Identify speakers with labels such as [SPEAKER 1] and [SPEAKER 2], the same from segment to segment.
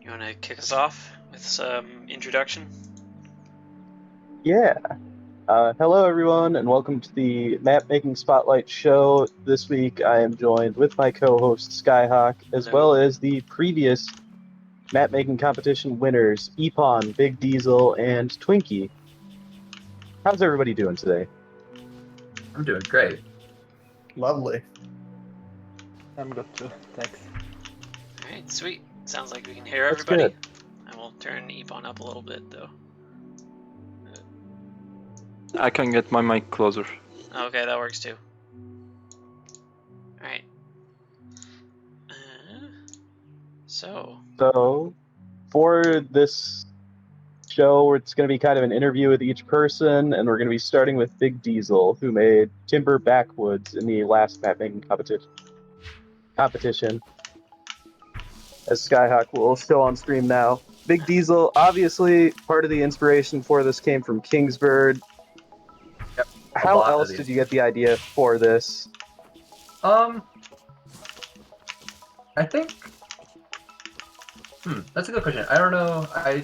[SPEAKER 1] You want to kick us off with some introduction?
[SPEAKER 2] Yeah. Hello, everyone, and welcome to the Mapmaking Spotlight Show. This week, I am joined with my co-host Skyhawk, as
[SPEAKER 1] Hello.
[SPEAKER 2] well as the previous mapmaking competition winners, Eponn, BigDiesel, and Twinkie. How's everybody doing today?
[SPEAKER 3] I'm doing great.
[SPEAKER 4] Lovely.
[SPEAKER 5] I'm good too, thanks.
[SPEAKER 1] Alright, sweet. Sounds like we can hear
[SPEAKER 2] That's
[SPEAKER 1] everybody.
[SPEAKER 2] good.
[SPEAKER 1] I will turn Eponn up a little bit, though.
[SPEAKER 5] I can get my mic closer.
[SPEAKER 1] Okay, that works too. Alright. So,
[SPEAKER 2] For this show, it's going to be kind of an interview with each person, and we're going to be starting with BigDiesel, who made Timber Backwoods in the last mapmaking competition. As Skyhawk will show on stream now. BigDiesel, obviously, part of the inspiration for this came from Kingsbird.
[SPEAKER 3] Yep.
[SPEAKER 2] How else did you get the idea for this?
[SPEAKER 3] I think... that's a good question. I don't know. I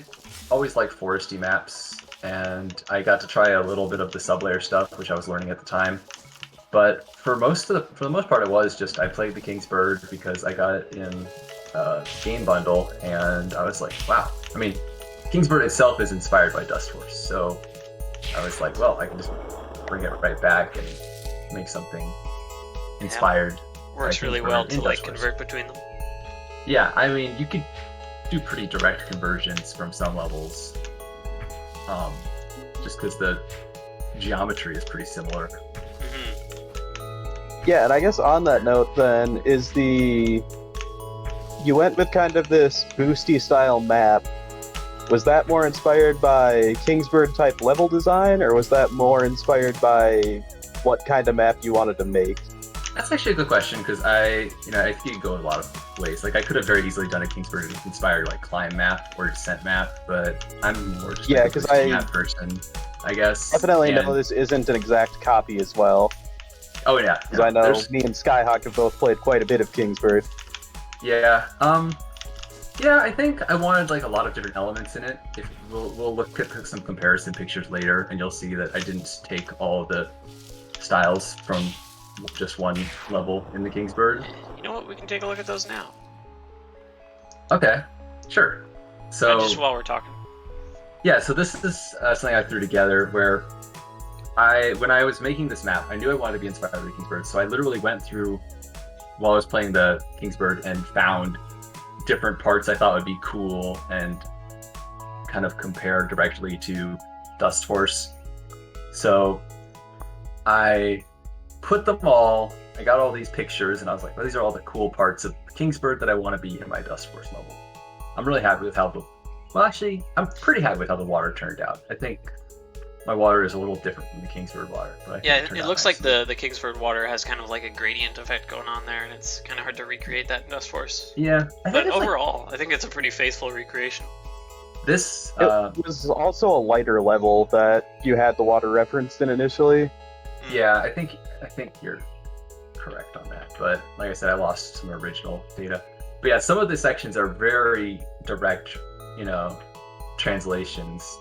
[SPEAKER 3] always liked foresty maps, and I got to try a little bit of the sublayer stuff, which I was learning at the time. But for the most part, it was just I played the Kingsbird because I got it in game bundle, and I was like, wow. I mean, Kingsbird itself is inspired by Dustforce, so I was like, well, I can just bring it right back and make something inspired.
[SPEAKER 1] works really well to like convert between them.
[SPEAKER 3] Yeah, I mean, you could do pretty direct conversions from some levels, just because the geometry is pretty similar.
[SPEAKER 2] Yeah, and I guess on that note then, you went with kind of this boosty style map. Was that more inspired by Kingsbird type level design, or was that more inspired by what kind of map you wanted to make?
[SPEAKER 3] That's actually a good question, because I think you could go a lot of ways. Like, I could have very easily done a Kingsbird inspired like climb map or descent map, but I'm more just
[SPEAKER 2] Yeah,
[SPEAKER 3] like a
[SPEAKER 2] 'cause
[SPEAKER 3] boosty
[SPEAKER 2] I
[SPEAKER 3] map person, I guess.
[SPEAKER 2] Definitely
[SPEAKER 3] And-
[SPEAKER 2] know this isn't an exact copy as well,
[SPEAKER 3] Oh yeah,
[SPEAKER 2] because I know
[SPEAKER 3] there's-
[SPEAKER 2] me and Skyhawk have both played quite a bit of Kingsbird.
[SPEAKER 3] Yeah. Yeah, I think I wanted like a lot of different elements in it. If we'll look at some comparison pictures later, and you'll see that I didn't take all the styles from just one level in the Kingsbird.
[SPEAKER 1] You know what? We can take a look at those now.
[SPEAKER 3] Okay, sure. So
[SPEAKER 1] Just while we're talking.
[SPEAKER 3] yeah, so this is something I threw together where when I was making this map, I knew I wanted to be inspired by the Kingsbird, so I literally went through while I was playing the Kingsbird and found different parts I thought would be cool and kind of compare directly to Dustforce. So I put them all, I got all these pictures, and I was like, well, these are all the cool parts of Kingsbird that I want to be in my Dustforce level. I'm really happy with I'm pretty happy with how the water turned out. I think my water is a little different from the Kingsbird water. But I think
[SPEAKER 1] Yeah,
[SPEAKER 3] turned
[SPEAKER 1] it
[SPEAKER 3] out
[SPEAKER 1] looks like
[SPEAKER 3] nicely.
[SPEAKER 1] the Kingsford water has kind of like a gradient effect going on there, and it's kind of hard to recreate that in Dustforce.
[SPEAKER 3] Yeah, I
[SPEAKER 1] But
[SPEAKER 3] think it's like
[SPEAKER 1] overall, I think it's a pretty faithful recreation.
[SPEAKER 3] this.
[SPEAKER 2] It was also a lighter level that you had the water referenced in initially.
[SPEAKER 3] Yeah, I think you're correct on that. But like I said, I lost some original data. But yeah, some of the sections are very direct, translations.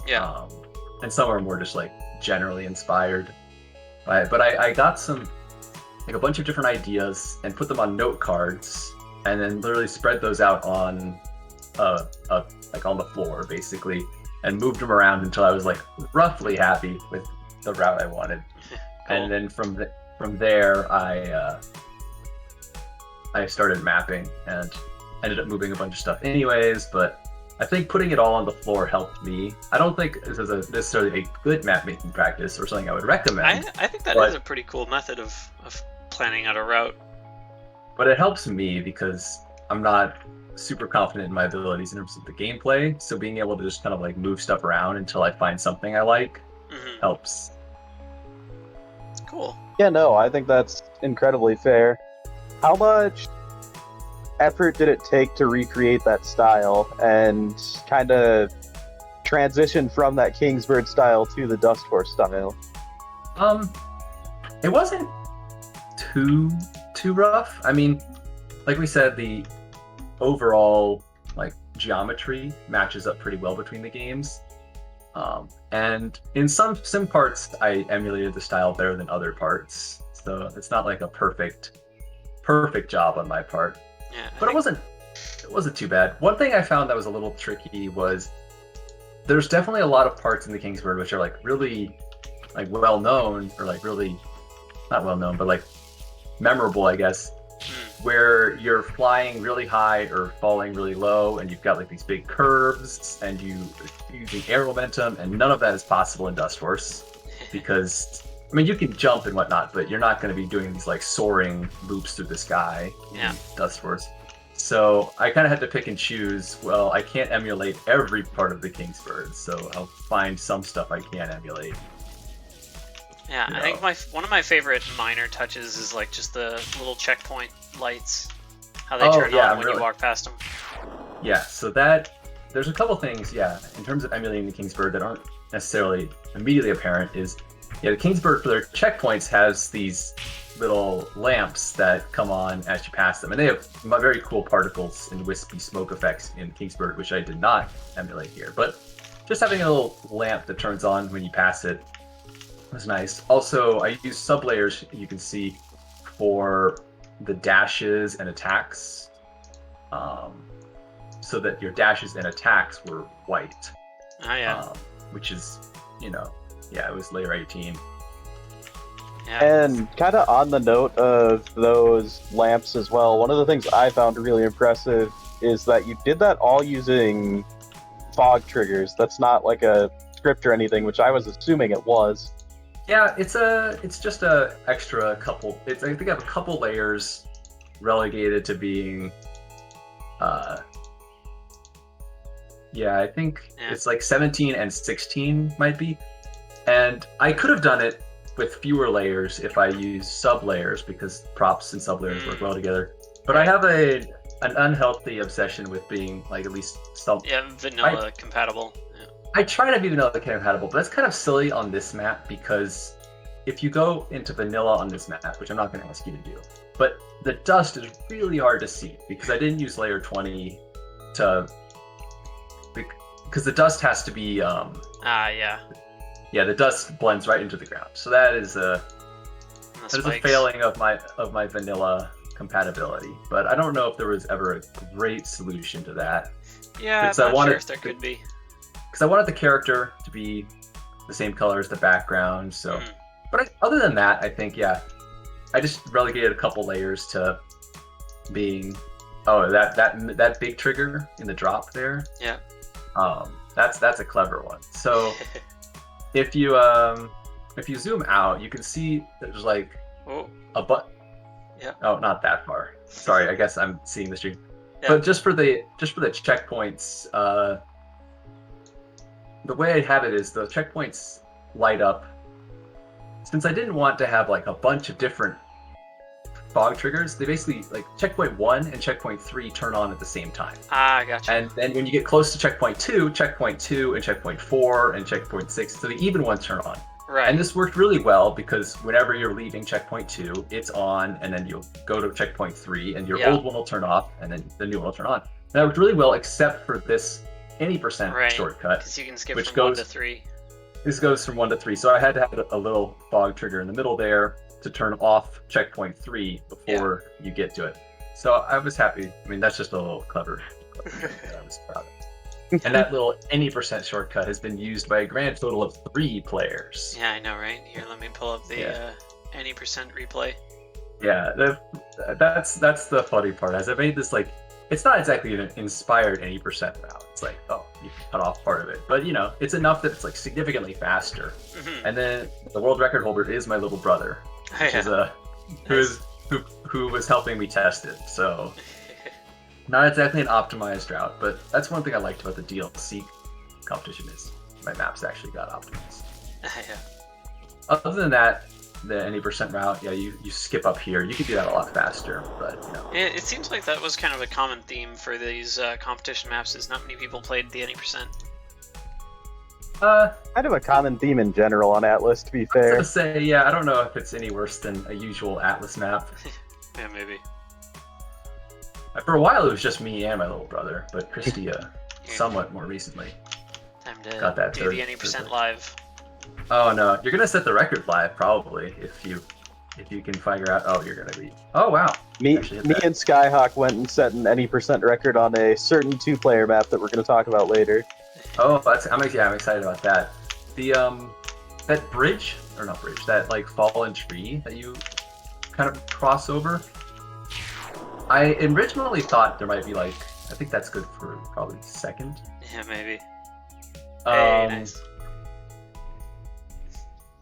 [SPEAKER 1] Yeah.
[SPEAKER 3] And some are more just like generally inspired. But I got some, like a bunch of different ideas and put them on note cards, and then literally spread those out on, like on the floor basically, and moved them around until I was like roughly happy with the route I wanted.
[SPEAKER 1] Cool.
[SPEAKER 3] And then from there, I started mapping and ended up moving a bunch of stuff anyways, but I think putting it all on the floor helped me. I don't think this is necessarily a good map making practice or something I would recommend,
[SPEAKER 1] I think that
[SPEAKER 3] but-
[SPEAKER 1] is a pretty cool method of planning out a route.
[SPEAKER 3] but it helps me because I'm not super confident in my abilities in terms of the gameplay, so being able to just kind of like move stuff around until I find something I like helps.
[SPEAKER 1] Cool.
[SPEAKER 2] Yeah, no, I think that's incredibly fair. How much effort did it take to recreate that style and kind of transition from that Kingsbird style to the Dustforce style?
[SPEAKER 3] It wasn't too rough. I mean, like we said, the overall like geometry matches up pretty well between the games. And in some sim parts, I emulated the style better than other parts. So it's not like a perfect job on my part.
[SPEAKER 1] Yeah,
[SPEAKER 3] But it wasn't too bad. One thing I found that was a little tricky was there's definitely a lot of parts in the Kingsbird which are like really like well known, or like really not well known, but like memorable, I guess, where you're flying really high or falling really low, and you've got like these big curves, and you're using air momentum, and none of that is possible in Dustforce because I mean you can jump and whatnot, but you're not going to be doing these like soaring loops through the sky in Dustforce. So I kind of had to pick and choose. Well, I can't emulate every part of the Kingsbird, so I'll find some stuff I can emulate.
[SPEAKER 1] Yeah, I think one of my favorite minor touches is like just the little checkpoint lights, how they turn on when you walk past them.
[SPEAKER 3] Yeah, so there's a couple things, in terms of emulating the Kingsbird that aren't necessarily immediately apparent is, the Kingsbird for their checkpoints has these little lamps that come on as you pass them, and they have very cool particles and wispy smoke effects in Kingsbird, which I did not emulate here. But just having a little lamp that turns on when you pass it was nice. Also, I used sublayers, you can see, for the dashes and attacks, so that your dashes and attacks were white.
[SPEAKER 1] Oh yeah.
[SPEAKER 3] Which is, it was layer 18.
[SPEAKER 1] Yeah.
[SPEAKER 2] And kind of on the note of those lamps as well, one of the things I found really impressive is that you did that all using fog triggers. That's not like a script or anything, which I was assuming it was.
[SPEAKER 3] Yeah, it's just a extra couple. I think I have a couple layers relegated to being. I think it's like 17 and 16 might be, and I could have done it with fewer layers if I used sub layers, because props and sub layers work well together. But I have an unhealthy obsession with being like at least some
[SPEAKER 1] vanilla compatible. Yeah.
[SPEAKER 3] I try to be vanilla compatible, but that's kind of silly on this map, because if you go into vanilla on this map, which I'm not going to ask you to do, but the dust is really hard to see because I didn't use layer 20 because the dust has to be the dust blends right into the ground. So that is a failing of my vanilla compatibility. But I don't know if there was ever a great solution to that.
[SPEAKER 1] Yeah, I'm not sure if there could be.
[SPEAKER 3] Because I wanted the character to be the same color as the background. So, but other than that, I think I just relegated a couple layers to being that big trigger in the drop there.
[SPEAKER 1] Yeah.
[SPEAKER 3] That's a clever one. So if you zoom out, you can see there's like a button.
[SPEAKER 1] Yeah.
[SPEAKER 3] Oh, not that far. Sorry, I guess I'm seeing the stream.
[SPEAKER 1] Yeah.
[SPEAKER 3] But just for the checkpoints, the way I have it is the checkpoints light up. Since I didn't want to have like a bunch of different fog triggers, they basically like checkpoint 1 and checkpoint 3 turn on at the same time.
[SPEAKER 1] Ah, gotcha.
[SPEAKER 3] And then when you get close to checkpoint 2 and checkpoint 4 and checkpoint 6, so the even ones turn on.
[SPEAKER 1] Right.
[SPEAKER 3] And this worked really well because whenever you're leaving checkpoint 2, it's on, and then you'll go to checkpoint 3 and your old one will turn off, and then the new one will turn on. And that worked really well, except for this any percent shortcut,
[SPEAKER 1] because you can skip
[SPEAKER 3] which
[SPEAKER 1] from 1
[SPEAKER 3] goes
[SPEAKER 1] to 3.
[SPEAKER 3] This goes from 1 to 3, so I had to have a little fog trigger in the middle there to turn off checkpoint 3 before you get to it. So I was happy. I mean, that's just a little clever that I was proud of. And that little any percent shortcut has been used by a grand total of 3 players.
[SPEAKER 1] Yeah, I know, right? Here, let me pull up the any percent replay.
[SPEAKER 3] Yeah, that's the funny part. As I made this, like, it's not exactly an inspired any percent route. It's like, oh, you can cut off part of it, but it's enough that it's like significantly faster. And then the world record holder is my little brother, which is who was helping me test it. So not exactly an optimized route, but that's one thing I liked about the DLC competition is my maps actually got optimized. Other than that, the any percent route, you skip up here. You could do that a lot faster, but
[SPEAKER 1] It seems like that was kind of a common theme for these competition maps. Is not many people played the any percent.
[SPEAKER 2] Kind of a common theme in general on Atlas, to be fair.
[SPEAKER 3] I was gonna say, I don't know if it's any worse than a usual Atlas map.
[SPEAKER 1] Yeah, maybe.
[SPEAKER 3] For a while, it was just me and my little brother, but Christia, somewhat more recently,
[SPEAKER 1] Time to
[SPEAKER 3] got that
[SPEAKER 1] do the any percent live.
[SPEAKER 3] Oh no, you're gonna set the record live probably if you can figure out. Oh, you're gonna be. Oh wow.
[SPEAKER 2] Me and Skyhawk went and set an any percent record on a certain 2-player map that we're going to talk about later.
[SPEAKER 3] Oh, I'm excited about that. The that bridge or not bridge, that like fallen tree that you kind of cross over. I originally thought there might be like, I think that's good for probably second.
[SPEAKER 1] Yeah, maybe.
[SPEAKER 3] Hey,
[SPEAKER 1] nice.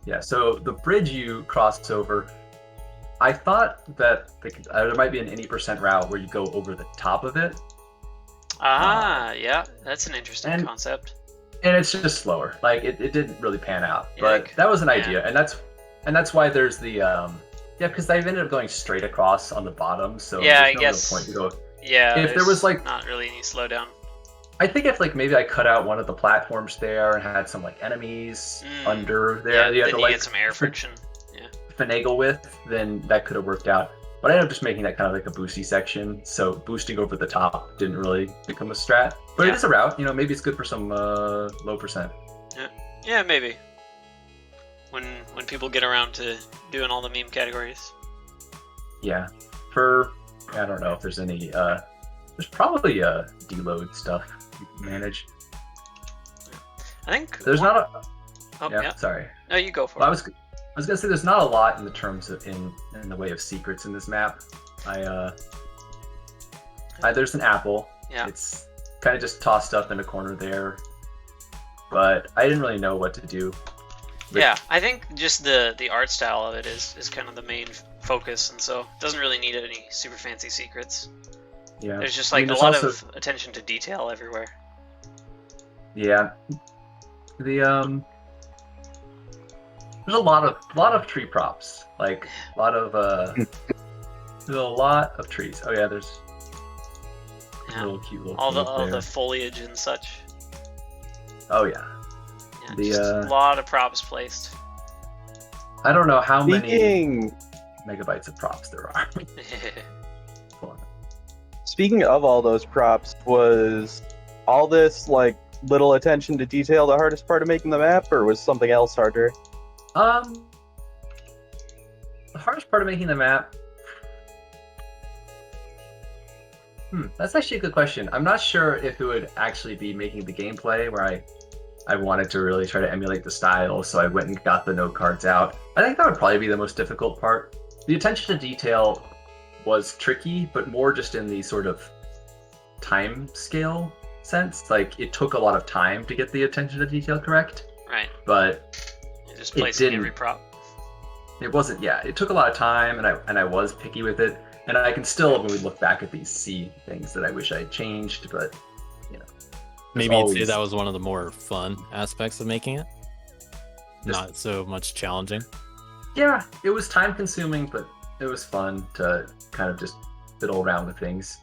[SPEAKER 3] Yeah, so the bridge you cross over, I thought that there might be an any percent route where you go over the top of it.
[SPEAKER 1] Yeah, that's an interesting concept.
[SPEAKER 3] And it's just slower. Like it didn't really pan out,
[SPEAKER 1] Yeah,
[SPEAKER 3] but that was an idea, and that's why there's the because they've ended up going straight across on the bottom. So
[SPEAKER 1] yeah,
[SPEAKER 3] there's
[SPEAKER 1] I guess.
[SPEAKER 3] Point to go.
[SPEAKER 1] Yeah,
[SPEAKER 3] if there was like
[SPEAKER 1] not really any slowdown.
[SPEAKER 3] I think if like maybe I cut out one of the platforms there and had some like enemies under there,
[SPEAKER 1] yeah,
[SPEAKER 3] then
[SPEAKER 1] you get some air friction. Yeah,
[SPEAKER 3] finagle with, then that could have worked out. But I ended up just making that kind of like a boosty section, so boosting over the top didn't really become a strat. But it is a route, maybe it's good for some low percent.
[SPEAKER 1] Yeah, maybe. When people get around to doing all the meme categories.
[SPEAKER 3] Yeah, I don't know if there's any. There's probably deload stuff you can manage.
[SPEAKER 1] I think
[SPEAKER 3] there's not a.
[SPEAKER 1] Oh yeah.
[SPEAKER 3] Sorry.
[SPEAKER 1] No, you go for
[SPEAKER 3] it. I was gonna say there's not a lot in the terms of in the way of secrets in this map. There's an apple.
[SPEAKER 1] Yeah.
[SPEAKER 3] It's kind of just tossed up in a corner there, but I didn't really know what to do.
[SPEAKER 1] Yeah, I think just the art style of it is kind of the main focus, and so it doesn't really need any super fancy secrets.
[SPEAKER 3] Yeah.
[SPEAKER 1] There's just like a lot of attention to detail everywhere.
[SPEAKER 3] Yeah. There's a lot of tree props, like a lot of there's a lot of trees. Oh yeah, there's cute little
[SPEAKER 1] all the foliage and such.
[SPEAKER 3] Oh yeah.
[SPEAKER 1] Just a lot of props placed.
[SPEAKER 3] I don't know how many megabytes of props there are.
[SPEAKER 2] Speaking of all those props, was all this like little attention to detail the hardest part of making the map, or was something else harder?
[SPEAKER 3] The hardest part of making the map. That's actually a good question. I'm not sure if it would actually be making the gameplay where I wanted to really try to emulate the style, so I went and got the note cards out. I think that would probably be the most difficult part. The attention to detail was tricky, but more just in the sort of time scale sense. Like, it took a lot of time to get the attention to detail correct.
[SPEAKER 1] Right.
[SPEAKER 3] But
[SPEAKER 1] just placing every prop.
[SPEAKER 3] It wasn't, it took a lot of time, and I was picky with it. And I can still, when we look back at these, see things that I wish I had changed, but,
[SPEAKER 4] Maybe you'd say that was one of the more fun aspects of making it? Not so much challenging?
[SPEAKER 3] Yeah, it was time consuming, but it was fun to kind of just fiddle around with things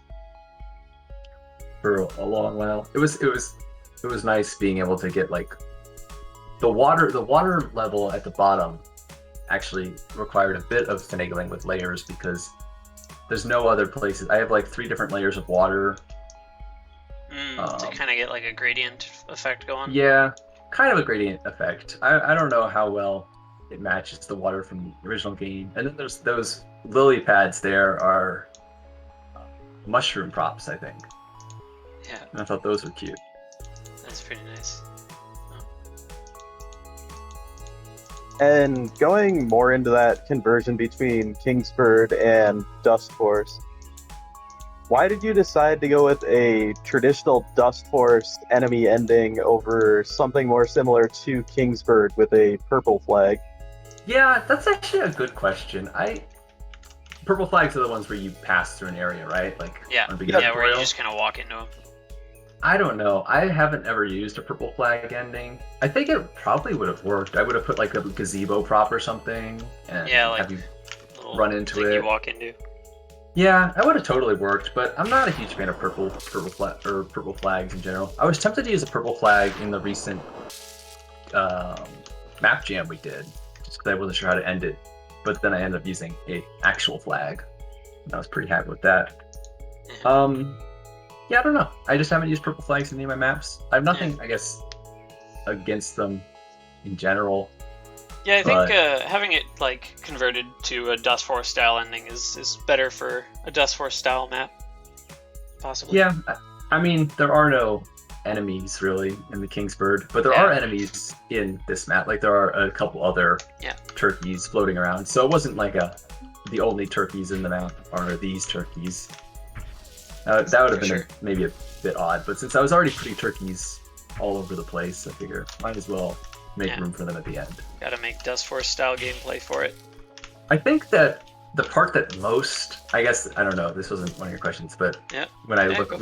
[SPEAKER 3] for a long while. It was nice being able to get like the water level at the bottom actually required a bit of finagling with layers because there's no other places. I have like 3 different layers of water.
[SPEAKER 1] To kind of get like a gradient effect going.
[SPEAKER 3] Yeah, kind of a gradient effect. I don't know how well it matches the water from the original game. And then there's those lily pads there are mushroom props, I think.
[SPEAKER 1] Yeah.
[SPEAKER 3] And I thought those were cute.
[SPEAKER 1] That's pretty nice.
[SPEAKER 2] And going more into that conversion between Kingsbird and Dustforce, why did you decide to go with a traditional Dustforce enemy ending over something more similar to Kingsbird with a purple flag?
[SPEAKER 3] Yeah, that's actually a good question. Purple flags are the ones where you pass through an area, right? Like
[SPEAKER 1] where you just kind of walk into them.
[SPEAKER 3] I don't know. I haven't ever used a purple flag ending. I think it probably would have worked. I would have put like a gazebo prop or something, and have you run into it.
[SPEAKER 1] You walk into.
[SPEAKER 3] Yeah, that would have totally worked, but I'm not a huge fan of purple flags in general. I was tempted to use a purple flag in the recent map jam we did, just because I wasn't sure how to end it. But then I ended up using a actual flag, and I was pretty happy with that. Yeah, I don't know. I just haven't used purple flags in any of my maps. I have nothing, I guess, against them in general.
[SPEAKER 1] Yeah, I think having it like converted to a Dustforce style ending is better for a Dustforce style map, possibly.
[SPEAKER 3] Yeah, I mean there are no enemies really in the Kingsbird, but there are enemies in this map. Like there are a couple other turkeys floating around, so it wasn't like the only turkeys in the map are these turkeys. That would have been maybe a bit odd, but since I was already putting turkeys all over the place, I figure might as well make room for them at the end.
[SPEAKER 1] Gotta make Dustforce style gameplay for it.
[SPEAKER 3] I think that the part that most, I guess, I don't know, this wasn't one of your questions, but when I look at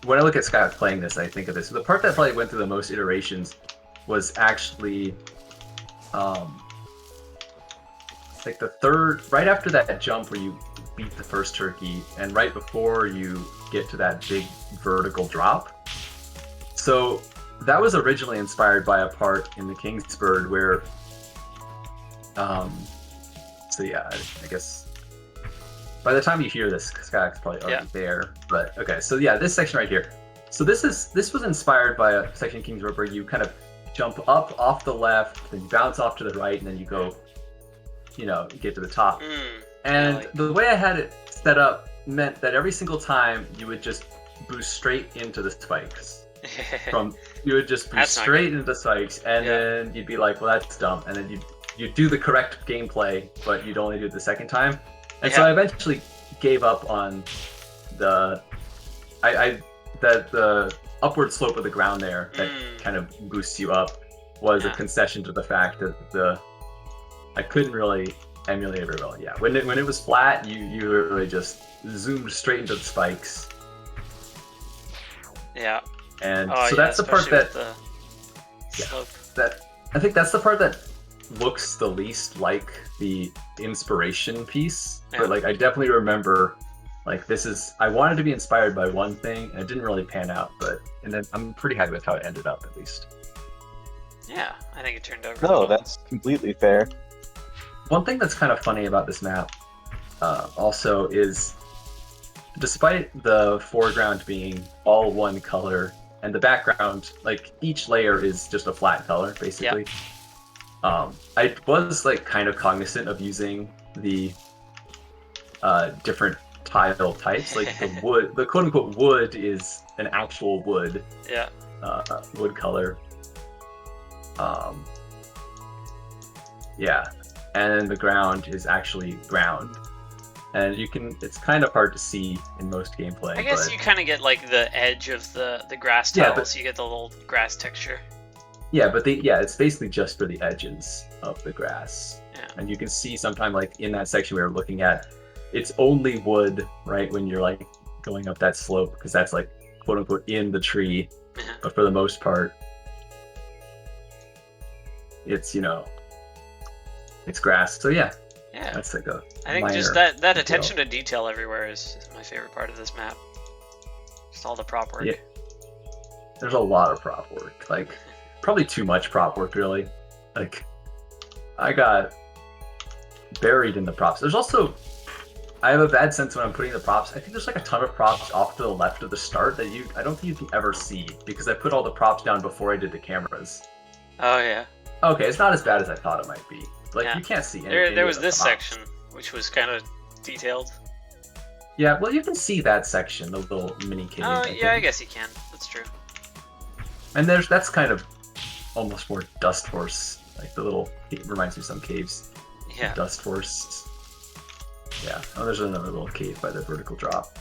[SPEAKER 3] Skyhawk playing this, I think of this. The part that probably went through the most iterations was actually like the third, right after that jump where you beat the first turkey, and right before you get to that big vertical drop. So that was originally inspired by a part in the Kingsbird where, so yeah, I guess by the time you hear this, Skyhawk's probably already there. But okay, so yeah, this section right here. So this was inspired by a section in Kingsbird where you kind of jump up off the left, then you bounce off to the right, and then you go, you know, get to the top. And the way I had it set up meant that every single time you would just boost straight into the spikes. You would just boost straight into the spikes, and then you'd be like, well, that's dumb. And then you'd do the correct gameplay, but you'd only do it the second time. And so I eventually gave up on the upward slope of the ground there that kind of boosts you up was a concession to the fact that I couldn't really emulate it very well. Yeah, when it was flat, you really just zoomed straight into the spikes.
[SPEAKER 1] Yeah.
[SPEAKER 3] And so that's the part that I think that's the part that looks the least like the inspiration piece. But like I definitely remember like I wanted to be inspired by one thing and it didn't really pan out, and then I'm pretty happy with how it ended up at least.
[SPEAKER 1] Yeah, I think it turned out
[SPEAKER 2] really well. That's completely fair.
[SPEAKER 3] One thing that's kind of funny about this map also is despite the foreground being all one color and the background, like each layer is just a flat color basically. I was like kind of cognizant of using the different tile types. Like the wood, the quote unquote wood is an actual wood. Wood color. And then the ground is actually ground. And it's kind of hard to see in most gameplay.
[SPEAKER 1] I guess you kind of get like the edge of the grass tile, so you get the little grass texture.
[SPEAKER 3] Yeah, but it's basically just for the edges of the grass. Yeah. And you can see sometime like in that section we were looking at, it's only wood, right, when you're like going up that slope, because that's like quote unquote in the tree. But for the most part, it's, it's grass. So yeah. That's like
[SPEAKER 1] I think just that attention to detail everywhere is my favorite part of this map. Just all the prop work.
[SPEAKER 3] Yeah. There's a lot of prop work. Like, probably too much prop work, really. Like, I got buried in the props. There's also, I have a bad sense when I'm putting the props. I think there's like a ton of props off to the left of the start that I don't think you can ever see because I put all the props down before I did the cameras.
[SPEAKER 1] Oh, yeah.
[SPEAKER 3] Okay, it's not as bad as I thought it might be. Like, you can't see anything.
[SPEAKER 1] There was this section, which was kind of detailed.
[SPEAKER 3] Yeah, well, you can see that section, the little mini cave.
[SPEAKER 1] Oh, I guess you can. That's true.
[SPEAKER 3] And that's kind of almost more Dustforce. Like, it reminds me of some caves.
[SPEAKER 1] Yeah.
[SPEAKER 3] Dustforce. Yeah. Oh, there's another little cave by the vertical drop.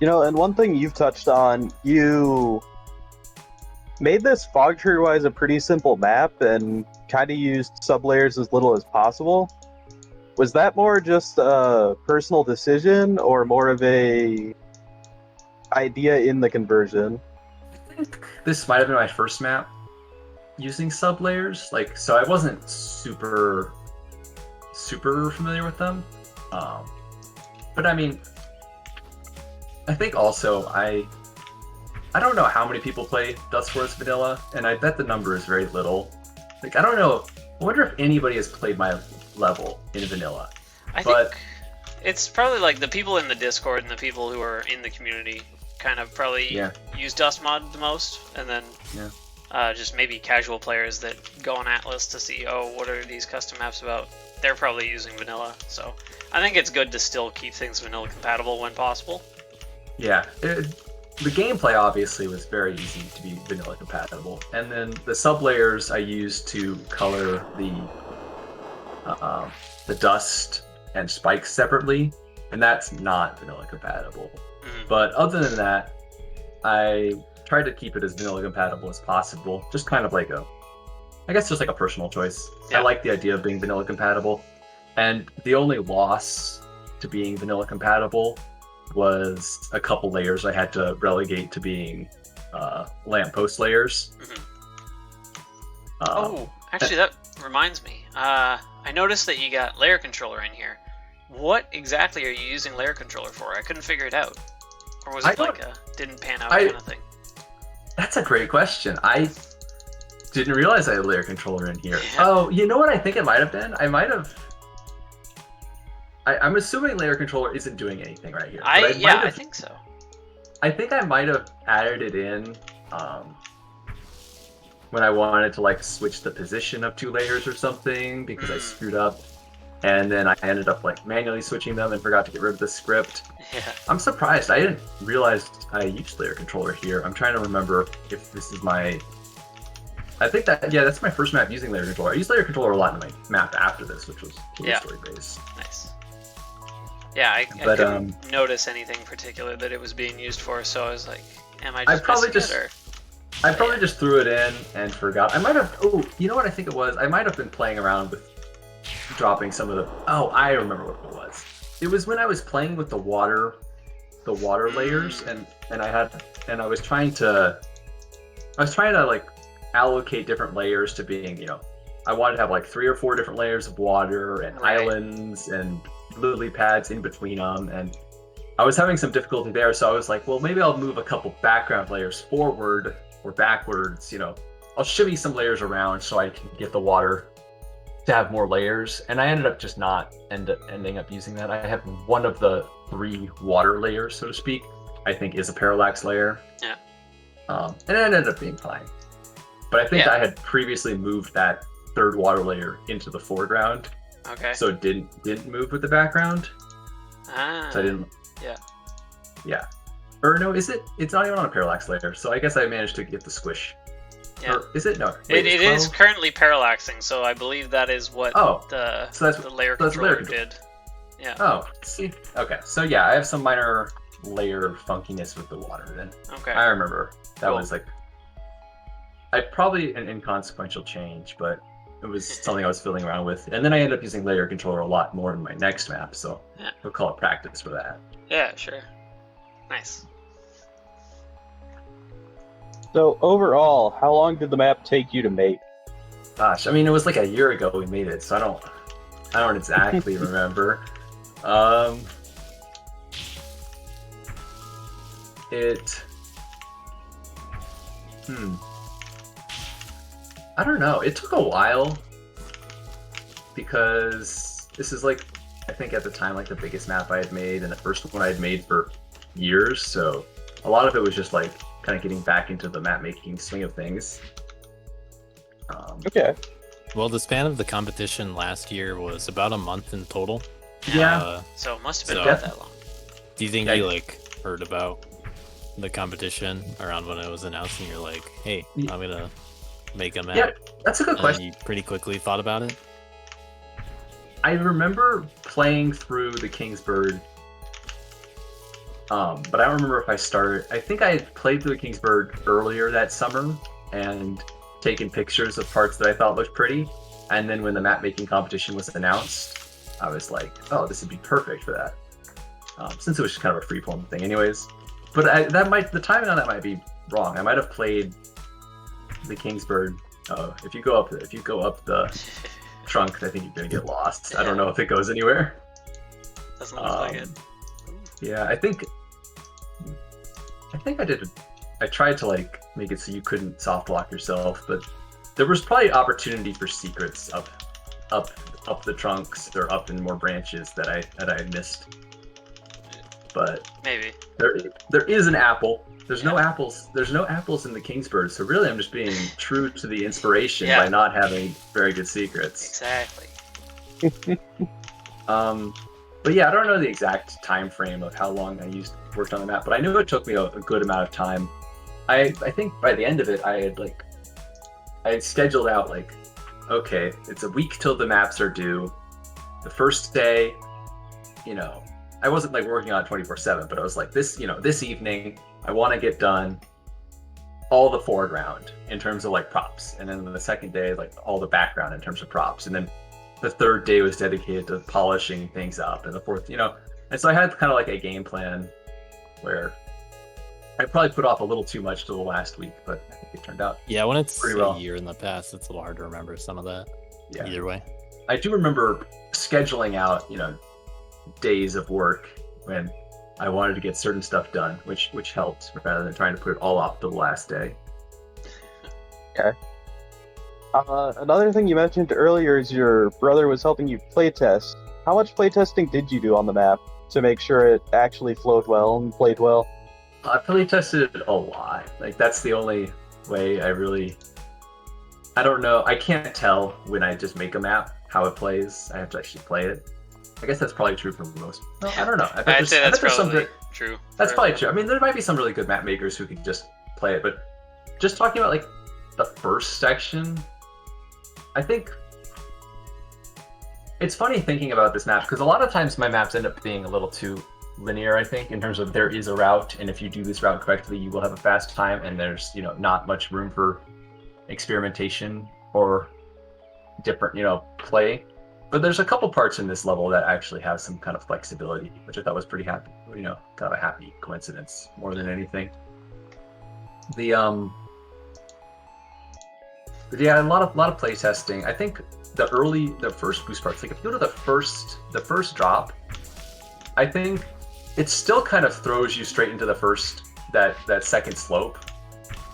[SPEAKER 2] And one thing you've touched on, you made this fog tree-wise a pretty simple map and kind of used sublayers as little as possible. Was that more just a personal decision or more of a idea in the conversion?
[SPEAKER 3] I think this might have been my first map using sublayers. Like, so I wasn't super familiar with them. But I mean, I think also I don't know how many people play Dustforce vanilla, and I bet the number is very little. Like, I don't know. I wonder if anybody has played my level in vanilla.
[SPEAKER 1] I think It's probably like the people in the Discord and the people who are in the community kind of probably use Dust Mod the most, and then just maybe casual players that go on Atlas to see, oh, what are these custom maps about? They're probably using vanilla, so I think it's good to still keep things vanilla compatible when possible.
[SPEAKER 3] Yeah, the gameplay obviously was very easy to be vanilla compatible, and then the sub-layers I used to color the dust and spikes separately, and that's not vanilla compatible. But other than that, I tried to keep it as vanilla compatible as possible, just kind of like just like a personal choice. I like the idea of being vanilla compatible, and the only loss to being vanilla compatible was a couple layers I had to relegate to being lamppost layers.
[SPEAKER 1] Actually, that reminds me. I noticed that you got layer controller in here. What exactly are you using layer controller for? I couldn't figure it out. Or was it like a didn't pan out kind of thing? That's
[SPEAKER 3] a great question. I didn't realize I had layer controller in here.
[SPEAKER 1] Yeah.
[SPEAKER 3] Oh, you know what I think it might have been? I'm assuming layer controller isn't doing anything right here.
[SPEAKER 1] I think so.
[SPEAKER 3] I think I might have added it in when I wanted to like switch the position of two layers or something because I screwed up, and then I ended up like manually switching them and forgot to get rid of the script.
[SPEAKER 1] Yeah.
[SPEAKER 3] I'm surprised. I didn't realize I used layer controller here. I'm trying to remember if this is my... I think that's my first map using layer controller. I used layer controller a lot in my map after this, which was story based.
[SPEAKER 1] Nice. Yeah, I couldn't notice anything particular that it was being used for, so I was like, am I
[SPEAKER 3] I probably just threw it in and forgot. I might have... Oh, you know what I think it was? I might have been playing around with dropping some of the... Oh, I remember what it was. It was when I was playing with the water layers, and I was trying to like allocate different layers to being, you know, I wanted to have like 3 or 4 different layers of water and islands and lily pads in between them, and I was having some difficulty there, so I was like, well, maybe I'll move a couple background layers forward or backwards, you know. I'll shimmy some layers around so I can get the water to have more layers, and I ended up just not ending up using that. I have one of the 3 water layers, so to speak, I think is a parallax layer.
[SPEAKER 1] Yeah.
[SPEAKER 3] And it ended up being fine. But I think I had previously moved that 3rd water layer into the foreground.
[SPEAKER 1] Okay.
[SPEAKER 3] So it didn't move with the background. So I didn't.
[SPEAKER 1] Yeah.
[SPEAKER 3] Yeah. Or no, is it? It's not even on a parallax layer. So I guess I managed to get the squish.
[SPEAKER 1] Yeah.
[SPEAKER 3] Or is it? No.
[SPEAKER 1] Wait, it is currently parallaxing, so I believe that is what the layer controller did. Yeah.
[SPEAKER 3] Oh, see. Okay. So yeah, I have some minor layer funkiness with the water then.
[SPEAKER 1] Okay.
[SPEAKER 3] I remember that was like, probably an inconsequential change, but it was something I was fiddling around with. And then I ended up using layer controller a lot more in my next map, so we'll call it practice for that.
[SPEAKER 1] Yeah, sure. Nice.
[SPEAKER 2] So overall, how long did the map take you to make?
[SPEAKER 3] Gosh, I mean, it was like a year ago we made it, so I don't exactly remember. I don't know. It took a while because this is like, I think at the time, like the biggest map I had made and the first one I had made for years. So a lot of it was just like kind of getting back into the map making swing of things.
[SPEAKER 2] Okay.
[SPEAKER 4] Well, the span of the competition last year was about a month in total.
[SPEAKER 3] Yeah.
[SPEAKER 1] So it must have been about that long.
[SPEAKER 4] Do you think you like heard about the competition around when it was announced and you're like, hey, I'm gonna make a map?
[SPEAKER 3] Yeah, that's a good question.
[SPEAKER 4] You pretty quickly thought about it?
[SPEAKER 3] I remember playing through the Kingsbird, but I don't remember if I started. I think I had played through the Kingsbird earlier that summer and taken pictures of parts that I thought looked pretty. And then when the map making competition was announced, I was like, oh, this would be perfect for that. Since it was just kind of a free-form thing anyways. But the timing on that might be wrong. I might have played the Kingsbird. If you go up the trunk, I think you're gonna get lost. I don't know if it goes anywhere.
[SPEAKER 1] Doesn't look like it.
[SPEAKER 3] Yeah, I think I did. I tried to like make it so you couldn't soft lock yourself, but there was probably opportunity for secrets up up the trunks or up in more branches that I missed. But
[SPEAKER 1] maybe
[SPEAKER 3] there is an apple. There's no apples. There's no apples in the Kingsbird. So really, I'm just being true to the inspiration by not having very good secrets.
[SPEAKER 1] Exactly.
[SPEAKER 3] But yeah, I don't know the exact time frame of how long I worked on the map, but I knew it took me a good amount of time. I think by the end of it, I had scheduled out like, okay, it's a week till the maps are due. The first day, I wasn't like working on it 24/7, but I was like, this evening, I want to get done all the foreground in terms of like props, and then the second day, like all the background in terms of props, and then the third day was dedicated to polishing things up, and the fourth, and so I had kind of like a game plan where I probably put off a little too much to the last week, but I think it turned out
[SPEAKER 4] when it's
[SPEAKER 3] pretty
[SPEAKER 4] a
[SPEAKER 3] well.
[SPEAKER 4] year in the past, it's a little hard to remember some of that.
[SPEAKER 3] Yeah.
[SPEAKER 4] Either way,
[SPEAKER 3] I do remember scheduling out, days of work when I wanted to get certain stuff done, which helped rather than trying to put it all off to the last day.
[SPEAKER 2] Okay. Another thing you mentioned earlier is your brother was helping you playtest. How much playtesting did you do on the map to make sure it actually flowed well and played well?
[SPEAKER 3] I playtested it a lot. Like, that's the only way I don't know. I can't tell when I just make a map how it plays. I have to actually play it. I guess that's probably true for most. No, I don't know.
[SPEAKER 1] I'd say that's probably true.
[SPEAKER 3] That's probably true. I mean, there might be some really good map makers who can just play it, but just talking about like the first section, I think it's funny thinking about this map because a lot of times my maps end up being a little too linear, I think, in terms of there is a route, and if you do this route correctly, you will have a fast time, and there's not much room for experimentation or different play. But there's a couple parts in this level that actually have some kind of flexibility, which I thought was pretty happy, kind of a happy coincidence more than anything. But yeah, a lot of play testing. I think the first boost parts, like if you go to the first drop, I think it still kind of throws you straight into that second slope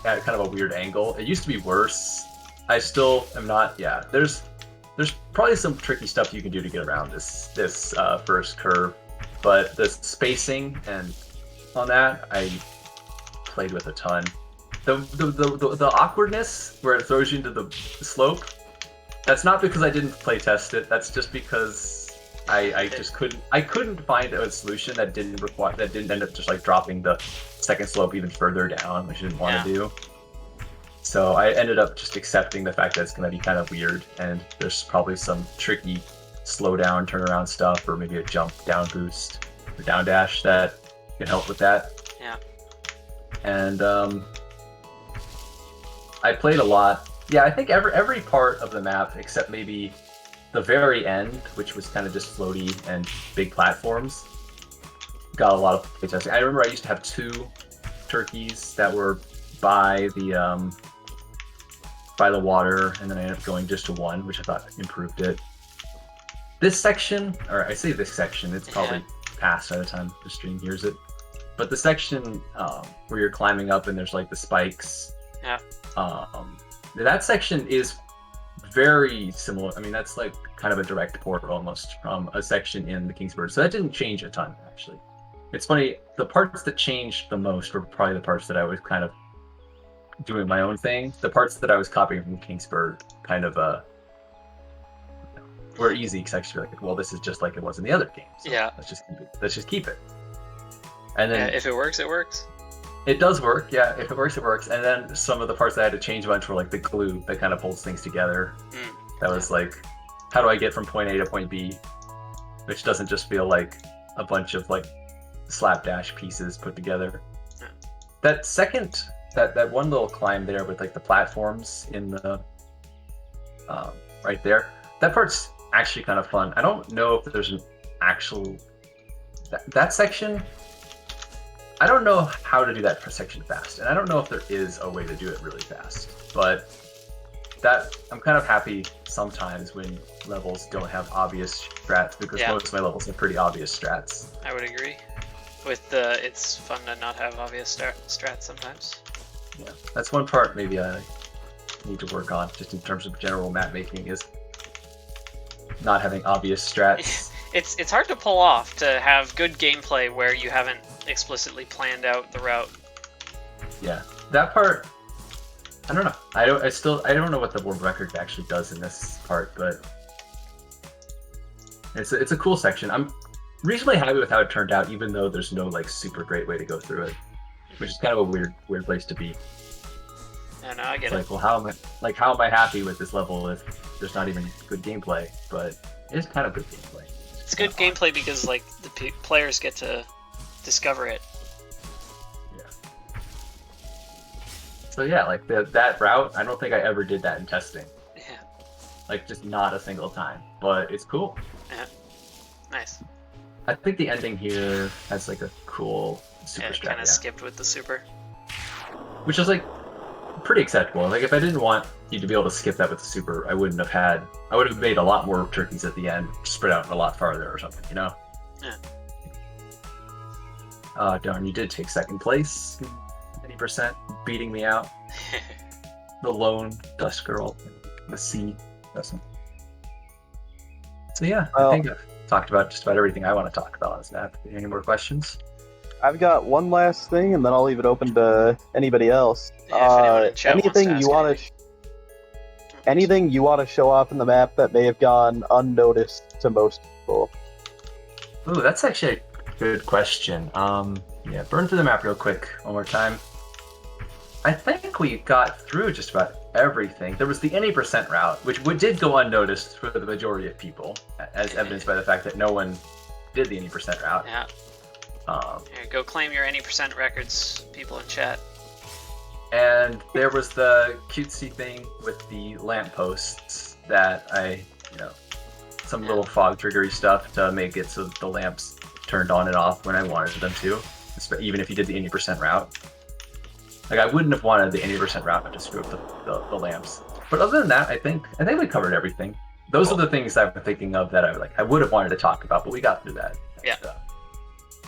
[SPEAKER 3] at kind of a weird angle. It used to be worse. I still am not. Yeah, there's probably some tricky stuff you can do to get around this first curve, but the spacing and on that I played with a ton. The awkwardness where it throws you into the slope, that's not because I didn't play test it. That's just because I just couldn't find a solution that didn't end up just like dropping the second slope even further down, which I didn't want to do. So I ended up just accepting the fact that it's going to be kind of weird, and there's probably some tricky slow down, turn around stuff, or maybe a jump down boost or down dash that can help with that.
[SPEAKER 1] Yeah.
[SPEAKER 3] And I played a lot. Yeah, I think every part of the map except maybe the very end, which was kind of just floaty and big platforms, got a lot of playtesting. I remember I used to have 2 turkeys that were by the water, and then I ended up going just to 1, which I thought improved it. This section, or I say this section, it's probably past by the time the stream hears it, but the section where you're climbing up and there's like the spikes, that section is very similar. I mean, that's like kind of a direct port almost from a section in the Kingsbird, so that didn't change a ton actually. It's funny, the parts that changed the most were probably the parts that I was kind of doing my own thing. The parts that I was copying from Kingsbird kind of were easy, because I feel like, well, this is just like it was in the other game. So let's just keep it. And then
[SPEAKER 1] if it works, it works.
[SPEAKER 3] It does work, yeah. If it works, it works. And then some of the parts that I had to change a bunch were like the glue that kind of holds things together. That was like, how do I get from point A to point B, which doesn't just feel like a bunch of like slapdash pieces put together. That second, that one little climb there with like the platforms in the right there, that part's actually kind of fun. I don't know if there's an actual that section. I don't know how to do that section fast, and I don't know if there is a way to do it really fast, but that I'm kind of happy sometimes when levels don't have obvious strats, because most of my levels have pretty obvious strats.
[SPEAKER 1] I would agree. It's fun to not have obvious strats sometimes.
[SPEAKER 3] Yeah, that's one part maybe I need to work on, just in terms of general map making, is not having obvious strats.
[SPEAKER 1] It's hard to pull off to have good gameplay where you haven't explicitly planned out the route.
[SPEAKER 3] Yeah, that part. I don't know. I don't know what the world record actually does in this part, but it's a cool section. I'm reasonably happy with how it turned out, even though there's no like super great way to go through it, which is kind of a weird place to be.
[SPEAKER 1] I know, I get
[SPEAKER 3] it's
[SPEAKER 1] it.
[SPEAKER 3] Like, well, how am I happy with this level if there's not even good gameplay? But it's kind of good gameplay.
[SPEAKER 1] It's good gameplay because like the players get to discover it.
[SPEAKER 3] Yeah. So yeah, like that route, I don't think I ever did that in testing.
[SPEAKER 1] Yeah.
[SPEAKER 3] Like just not a single time, but it's cool.
[SPEAKER 1] Yeah. Nice.
[SPEAKER 3] I think the ending here has like a cool super strat.
[SPEAKER 1] Kind of skipped with the super.
[SPEAKER 3] Which is like pretty acceptable. Like if I didn't want you to be able to skip that with the super, I would have made a lot more turkeys at the end, spread out a lot farther or something, you know?
[SPEAKER 1] Yeah.
[SPEAKER 3] Darn, you did take second place. 80%, beating me out. The lone dust girl, the sea. So yeah, I think I've talked about just about everything I want to talk about on this map. Any more questions?
[SPEAKER 2] I've got one last thing, and then I'll leave it open to anybody else.
[SPEAKER 1] Yeah,
[SPEAKER 2] anything you want to anything you want to show off in the map that may have gone unnoticed to most people?
[SPEAKER 3] Ooh, that's actually a good question. Yeah, burn through the map real quick one more time. I think we got through just about everything. There was the any % route, which did go unnoticed for the majority of people, as evidenced by the fact that no one did the any % route.
[SPEAKER 1] Yeah. Here, go claim your any % records, people in chat.
[SPEAKER 3] And there was the cutesy thing with the lampposts that some little fog triggery stuff to make it so that the lamps turned on and off when I wanted them to, even if you did the 80% route. Like I wouldn't have wanted the 80% route to screw up the lamps. But other than that, I think we covered everything. Those are the things I've been thinking of that I would have wanted to talk about, but we got through that.
[SPEAKER 1] Yeah.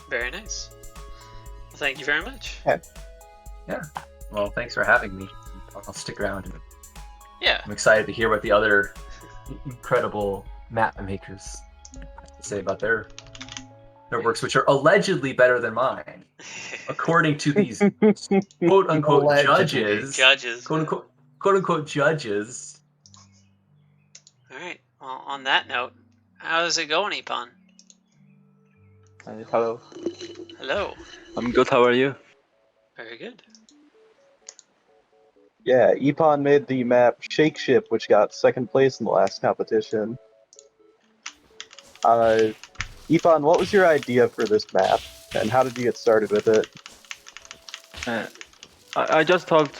[SPEAKER 1] Very nice. Well, thank you very much.
[SPEAKER 3] Yeah. Well, thanks for having me. I'll stick around.
[SPEAKER 1] Yeah.
[SPEAKER 3] I'm excited to hear what the other incredible map makers have to say about their works, which are allegedly better than mine, according to these quote unquote judges. Quote unquote judges.
[SPEAKER 1] All right. Well, on that note, how's it going, Eponn?
[SPEAKER 5] Hello.
[SPEAKER 1] Hello.
[SPEAKER 5] I'm good, how are you?
[SPEAKER 1] Very good.
[SPEAKER 2] Yeah, Eponn made the map Shake Ship, which got second place in the last competition. Eponn, what was your idea for this map, and how did you get started with it?
[SPEAKER 5] I just thought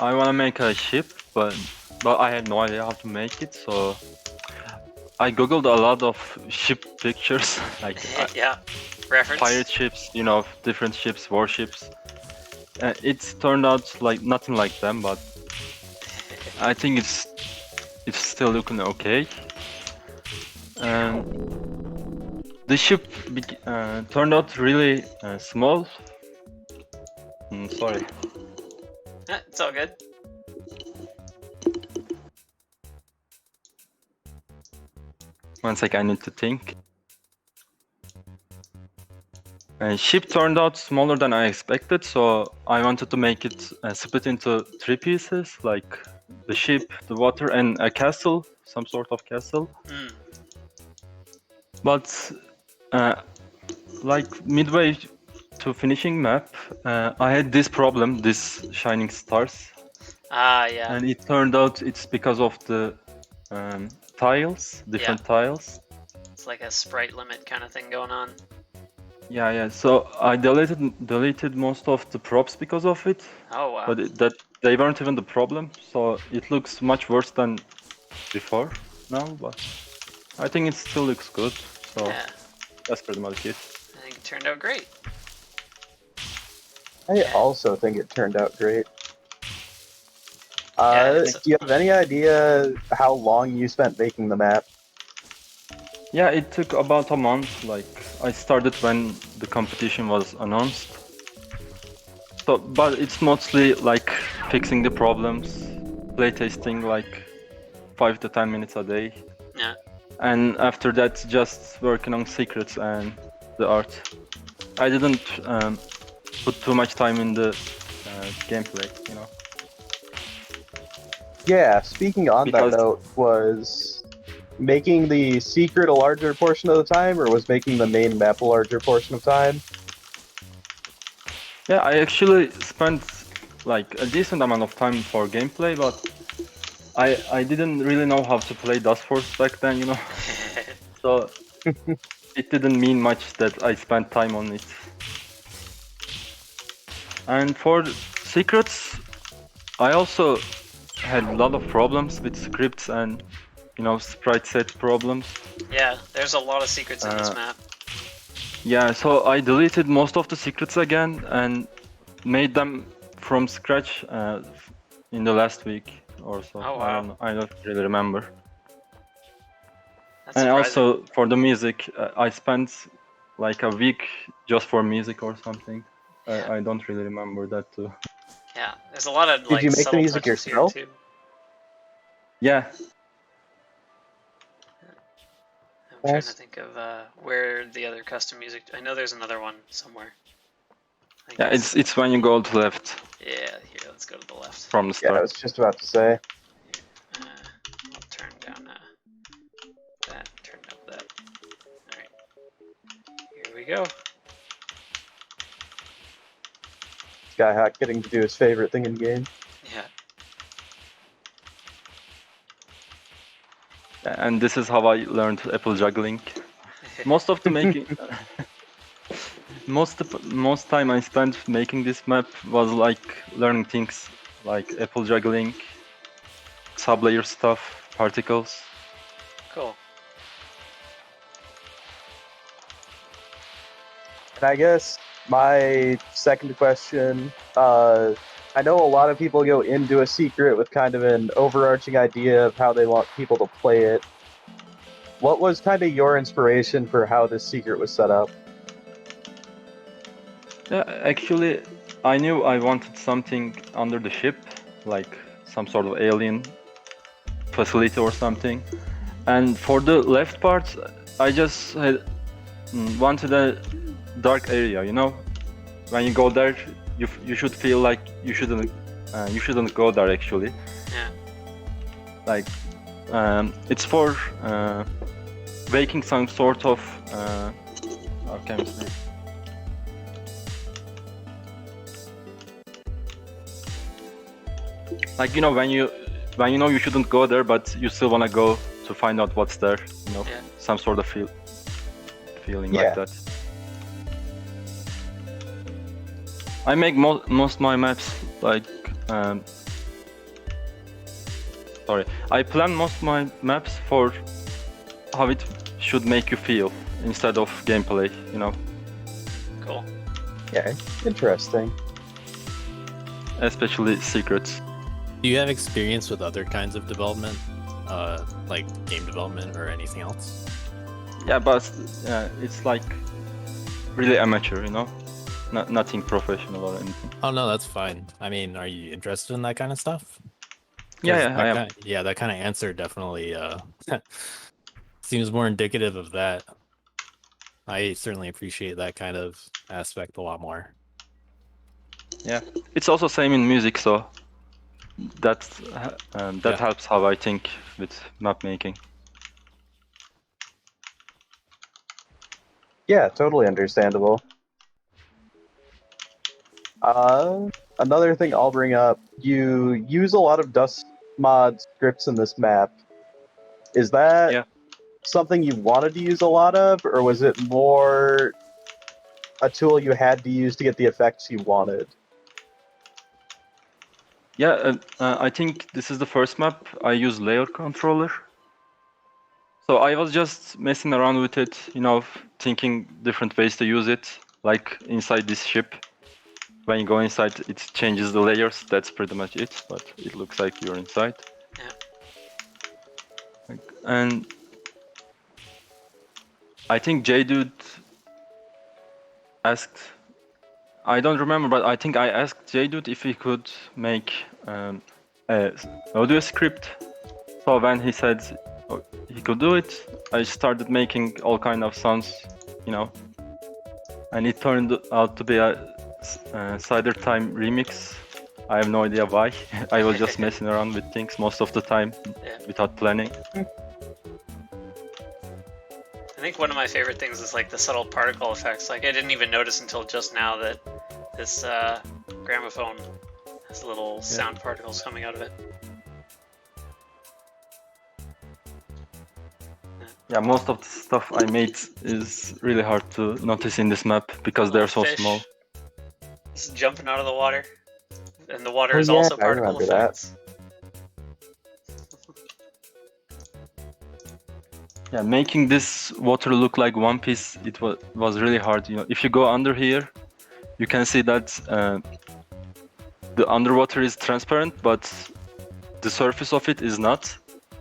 [SPEAKER 5] I want to make a ship, but I had no idea how to make it, so I googled a lot of ship pictures, like
[SPEAKER 1] yeah, reference
[SPEAKER 5] pirate ships, different ships, warships. It's turned out like nothing like them, but I think it's still looking okay. The ship turned out really small. Sorry.
[SPEAKER 1] It's all good.
[SPEAKER 5] One sec, I need to think. Ship turned out smaller than I expected, so I wanted to make it split into 3 pieces, like the ship, the water, and a castle, some sort of castle. But like midway to finishing map, I had this problem, this shining stars.
[SPEAKER 1] Yeah.
[SPEAKER 5] And it turned out it's because of the tiles, different tiles.
[SPEAKER 1] It's like a sprite limit kind of thing going on.
[SPEAKER 5] Yeah. So I deleted most of the props because of it.
[SPEAKER 1] Oh wow.
[SPEAKER 5] But they weren't even the problem, so it looks much worse than before now. But I think it still looks good. So
[SPEAKER 1] yeah.
[SPEAKER 5] That's pretty much it.
[SPEAKER 1] I think it turned out great.
[SPEAKER 2] I also think it turned out great. Do you have any idea how long you spent making the map?
[SPEAKER 5] Yeah, it took about a month. Like I started when the competition was announced. So, but it's mostly like fixing the problems, playtesting like 5 to 10 minutes a day.
[SPEAKER 1] Yeah.
[SPEAKER 5] and after that just working on secrets and the art. I didn't put too much time in the gameplay, you know.
[SPEAKER 2] Yeah, speaking on
[SPEAKER 5] Because-
[SPEAKER 2] that note, was making the secret a larger portion of the time, or was making the main map a larger portion of time?
[SPEAKER 5] Yeah, I actually spent like a decent amount of time for gameplay, but I didn't really know how to play Dustforce back then, you know. So it didn't mean much that I spent time on it. And for secrets, I also had a lot of problems with scripts and, you know, sprite set problems.
[SPEAKER 1] Yeah, there's a lot of secrets in this map.
[SPEAKER 5] Yeah, so I deleted most of the secrets again and made them from scratch in the last week or so.
[SPEAKER 1] Oh, wow.
[SPEAKER 5] I don't really remember.
[SPEAKER 1] That's
[SPEAKER 5] And
[SPEAKER 1] surprising.
[SPEAKER 5] also for the music, I spent like a week just for music or something.
[SPEAKER 1] Yeah.
[SPEAKER 5] I don't really remember that too.
[SPEAKER 1] Yeah, there's a lot of
[SPEAKER 2] Did
[SPEAKER 1] like
[SPEAKER 2] you make the
[SPEAKER 1] subtle
[SPEAKER 2] music
[SPEAKER 1] touches
[SPEAKER 2] yourself?
[SPEAKER 1] here too.
[SPEAKER 5] Yeah,
[SPEAKER 1] I'm trying
[SPEAKER 2] Nice.
[SPEAKER 1] to think of where the other custom music. I know there's another one somewhere. I think
[SPEAKER 5] yeah, it's when you go to left
[SPEAKER 1] Yeah, here, let's go to the left.
[SPEAKER 5] from the
[SPEAKER 2] Yeah, I
[SPEAKER 5] start.
[SPEAKER 2] was just about to say.
[SPEAKER 1] I'll turn down that, turn up that. Alright. Here we go.
[SPEAKER 2] Skyhawk getting to do his favorite thing in game.
[SPEAKER 1] Yeah.
[SPEAKER 5] And this is how I learned apple juggling. Most of the making, most time I spent making this map was like learning things like apple juggling, sublayer stuff, particles.
[SPEAKER 1] Cool.
[SPEAKER 2] And I guess my second question, I know a lot of people go into a secret with kind of an overarching idea of how they want people to play it. What was kind of your inspiration for how this secret was set up?
[SPEAKER 5] Yeah, actually, I knew I wanted something under the ship, like some sort of alien facility or something. And for the left part, I just had wanted a dark area. You know, when you go there, you should feel like you shouldn't go there actually.
[SPEAKER 1] Yeah.
[SPEAKER 5] Like it's for making some sort of how can I say? Like, you know, when you know you shouldn't go there, but you still wanna go to find out what's there. You know,
[SPEAKER 1] Yeah.
[SPEAKER 5] some sort of feeling
[SPEAKER 2] Yeah.
[SPEAKER 5] like that. I make most my maps like sorry. I plan most my maps for how it should make you feel instead of gameplay. You know,
[SPEAKER 1] Cool.
[SPEAKER 2] Yeah, interesting.
[SPEAKER 5] especially secrets.
[SPEAKER 4] Do you have experience with other kinds of development, like game development or anything else?
[SPEAKER 5] Yeah, but it's like really amateur, you know, nothing professional or anything.
[SPEAKER 4] Oh no, that's fine. I mean, are you interested in that kind of stuff?
[SPEAKER 5] Yeah, I am.
[SPEAKER 4] Yeah, that kind of answer definitely seems more indicative of that. I certainly appreciate that kind of aspect a lot more.
[SPEAKER 5] Yeah, it's also same in music, so that
[SPEAKER 4] Yeah.
[SPEAKER 5] helps how I think with map making.
[SPEAKER 2] Yeah, totally understandable. Another thing I'll bring up, you use a lot of Dust mod scripts in this map. Is that something you wanted to use a lot of, or was it more a tool you had to use to get the effects you wanted?
[SPEAKER 5] Yeah, I think this is the first map I use layer controller. So I was just messing around with it, you know, thinking different ways to use it, like inside this ship. When you go inside, it changes the layers. That's pretty much it, but it looks like you're inside.
[SPEAKER 1] Yeah.
[SPEAKER 5] And I think J-Dude asked, I don't remember, but I think I asked J-Dude if he could make a audio script. So when he said he could do it, I started making all kind of sounds, you know, and it turned out to be a Cider Time remix. I have no idea why. I was just messing around with things most of the time without planning.
[SPEAKER 1] I think one of my favorite things is like the subtle particle effects. Like I didn't even notice until just now that this gramophone has little sound particles coming out of it.
[SPEAKER 5] Yeah, most of the stuff I made is really hard to notice in this map because they're so small.
[SPEAKER 1] Just jumping out of the water. And the water is also particle effects.
[SPEAKER 5] Yeah, making this water look like one piece, it was really hard. You know, if you go under here, you can see that the underwater is transparent, but the surface of it is not.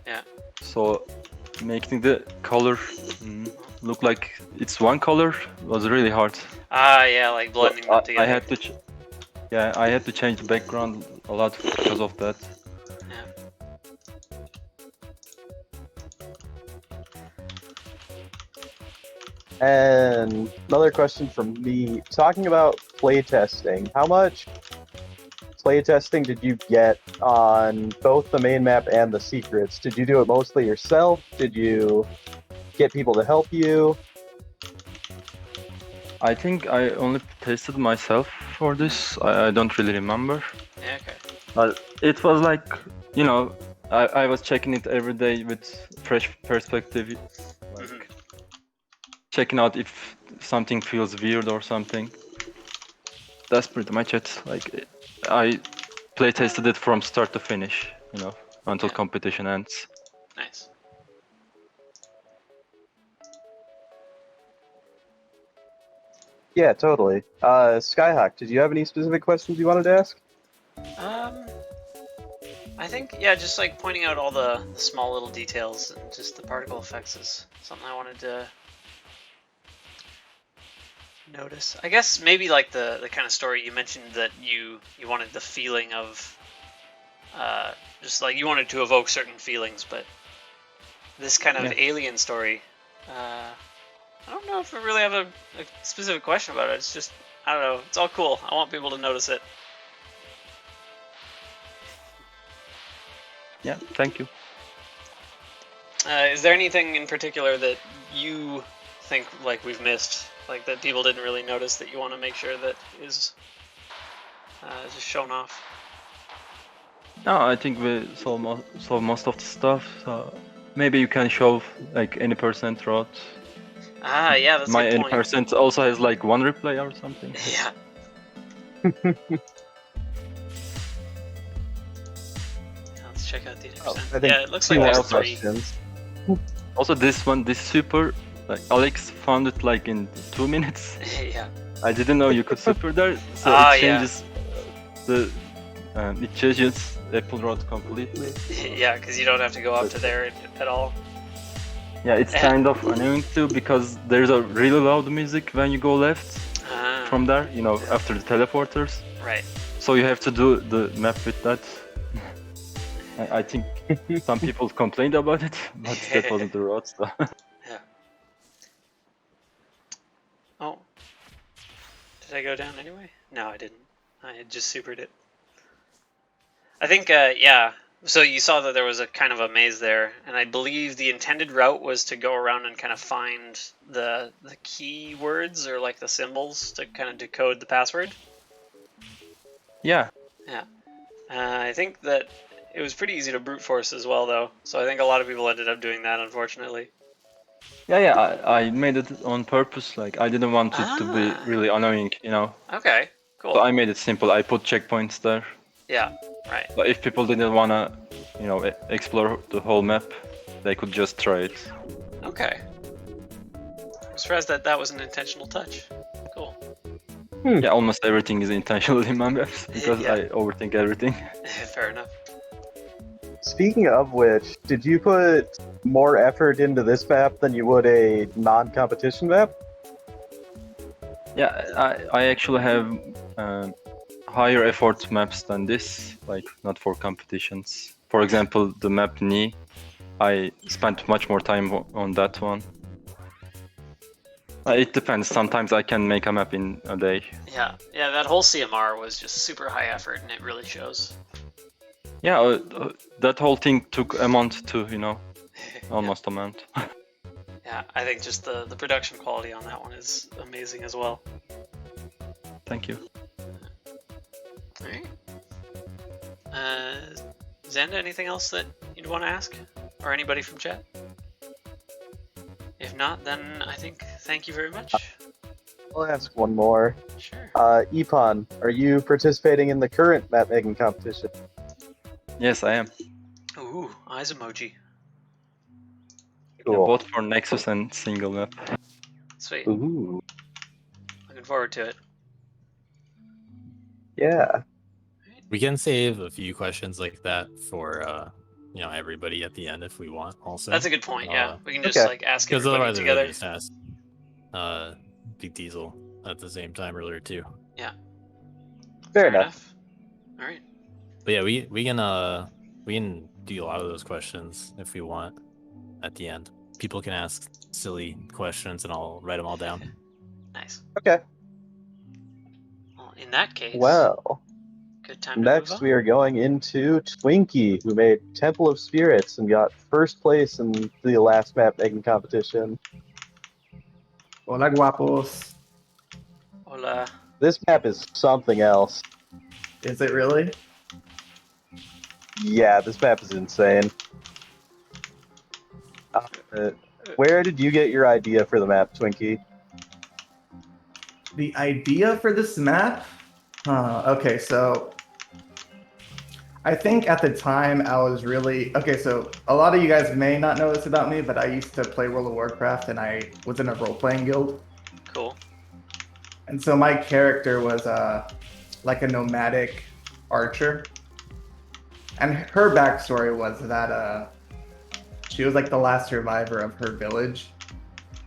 [SPEAKER 1] Yeah.
[SPEAKER 5] So making the color look like it's one color was really hard.
[SPEAKER 1] Ah, yeah, like blending them together.
[SPEAKER 5] I had to change the background a lot because of that.
[SPEAKER 2] And another question from me, talking about playtesting, how much playtesting did you get on both the main map and the secrets? Did you do it mostly yourself? Did you get people to help you?
[SPEAKER 5] I think I only tested myself for this. I don't really remember.
[SPEAKER 1] Yeah, okay.
[SPEAKER 5] But it was like, you know, I was checking it every day with fresh perspective. Like, checking out if something feels weird or something. That's pretty much it. Like, I play tested it from start to finish, you know, until competition ends.
[SPEAKER 1] Nice.
[SPEAKER 2] Yeah, totally. Skyhawk, did you have any specific questions you wanted to ask?
[SPEAKER 1] I think, yeah, just like pointing out all the small little details and just the particle effects is something I wanted to notice. I guess maybe like the kind of story you mentioned that you wanted the feeling of, just like you wanted to evoke certain feelings, but this kind of alien story, I don't know if I really have a specific question about it. It's just, I don't know, it's all cool. I want people to notice it.
[SPEAKER 5] Yeah, thank you.
[SPEAKER 1] Is there anything in particular that you think like we've missed, like that people didn't really notice that you want to make sure that is just shown off?
[SPEAKER 5] No, I think we saw most of the stuff. So maybe you can show like any percent route.
[SPEAKER 1] Ah, yeah, that's
[SPEAKER 5] my
[SPEAKER 1] a good point.
[SPEAKER 5] percent also has like one replay or something.
[SPEAKER 1] Yeah. Let's check out the percent. Yeah, it looks like there's 3.
[SPEAKER 5] Also, this super, like Alex found it like in 2 minutes.
[SPEAKER 1] Yeah.
[SPEAKER 5] I didn't know you could super there, so it changes it changes Apple route completely.
[SPEAKER 1] Yeah, because you don't have to go up to there at all.
[SPEAKER 5] Yeah, it's kind of annoying too because there's a really loud music when you go left from there, you know, after the teleporters.
[SPEAKER 1] Right.
[SPEAKER 5] So you have to do the map with that. I think some people complained about it, but that wasn't the route. So.
[SPEAKER 1] Yeah. Oh. Did I go down anyway? No, I didn't. I had just supered it. I think, yeah. So you saw that there was a kind of a maze there, and I believe the intended route was to go around and kind of find the keywords or like the symbols to kind of decode the password.
[SPEAKER 5] Yeah.
[SPEAKER 1] Yeah. I think that it was pretty easy to brute force as well, though. So I think a lot of people ended up doing that, unfortunately.
[SPEAKER 5] Yeah. I made it on purpose. Like I didn't want it to be really annoying, you know.
[SPEAKER 1] Okay. Cool.
[SPEAKER 5] So I made it simple. I put checkpoints there.
[SPEAKER 1] Yeah. Right.
[SPEAKER 5] But if people didn't wanna, you know, explore the whole map, they could just try it.
[SPEAKER 1] Okay. I'm surprised that was an intentional touch. Cool.
[SPEAKER 5] Yeah, almost everything is intentional in my maps because I overthink everything.
[SPEAKER 1] Fair enough.
[SPEAKER 2] Speaking of which, did you put more effort into this map than you would a non-competition map?
[SPEAKER 5] Yeah, I actually have higher effort maps than this, like not for competitions. For example, the map Ni, I spent much more time on that one. It depends. Sometimes I can make a map in a day.
[SPEAKER 1] Yeah, that whole CMR was just super high effort, and it really shows.
[SPEAKER 5] Yeah, that whole thing took a month to, almost a month.
[SPEAKER 1] Yeah, I think just the production quality on that one is amazing as well.
[SPEAKER 5] Thank you.
[SPEAKER 1] Alright. Zaandaa, anything else that you'd want to ask? Or anybody from chat? If not, then I think thank you very much.
[SPEAKER 2] I'll ask one more.
[SPEAKER 1] Sure.
[SPEAKER 2] Eponn, are you participating in the current mapmaking competition?
[SPEAKER 5] Yes, I am.
[SPEAKER 1] Ooh, eyes emoji.
[SPEAKER 2] Cool.
[SPEAKER 5] Yeah, both for Nexus and single map.
[SPEAKER 1] Sweet.
[SPEAKER 2] Ooh.
[SPEAKER 1] Looking forward to it.
[SPEAKER 2] Yeah.
[SPEAKER 4] We can save a few questions like that for everybody at the end if we want. Also,
[SPEAKER 1] That's a good point. Yeah, we can just
[SPEAKER 2] okay.
[SPEAKER 1] like ask
[SPEAKER 4] because
[SPEAKER 1] everybody
[SPEAKER 4] otherwise
[SPEAKER 1] together.
[SPEAKER 4] I just asked BigDiesel at the same time earlier too.
[SPEAKER 1] Yeah.
[SPEAKER 2] Fair enough.
[SPEAKER 1] All right.
[SPEAKER 4] But yeah, we can do a lot of those questions if we want at the end. People can ask silly questions and I'll write them all down.
[SPEAKER 1] Nice.
[SPEAKER 2] Okay.
[SPEAKER 1] Well, in that case.
[SPEAKER 2] Well,
[SPEAKER 1] good time to
[SPEAKER 2] next
[SPEAKER 1] move on.
[SPEAKER 2] we are going into Twinkie, who made Temple of Spirits and got first place in the last mapmaking competition.
[SPEAKER 6] Hola, guapos.
[SPEAKER 1] Hola.
[SPEAKER 2] This map is something else.
[SPEAKER 6] Is it really?
[SPEAKER 2] Yeah, this map is insane. Where did you get your idea for the map, Twinkie?
[SPEAKER 6] The idea for this map? Okay, so I think at the time I was really... Okay, so a lot of you guys may not know this about me, but I used to play World of Warcraft and I was in a role-playing guild.
[SPEAKER 1] Cool.
[SPEAKER 6] And so my character was like a nomadic archer. And her backstory was that she was like the last survivor of her village.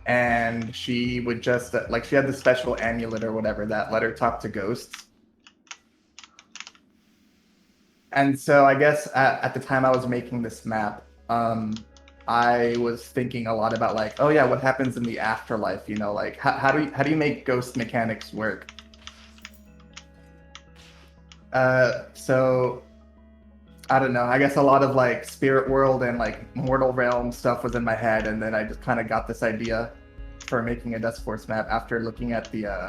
[SPEAKER 6] And she would just, like, she had this special amulet or whatever that let her talk to ghosts. And so I guess at the time I was making this map, I was thinking a lot about like, oh yeah, what happens in the afterlife? You know, like how do you make ghost mechanics work? So I don't know. I guess a lot of like spirit world and like mortal realm stuff was in my head, and then I just kind of got this idea for making a Dustforce map after looking at the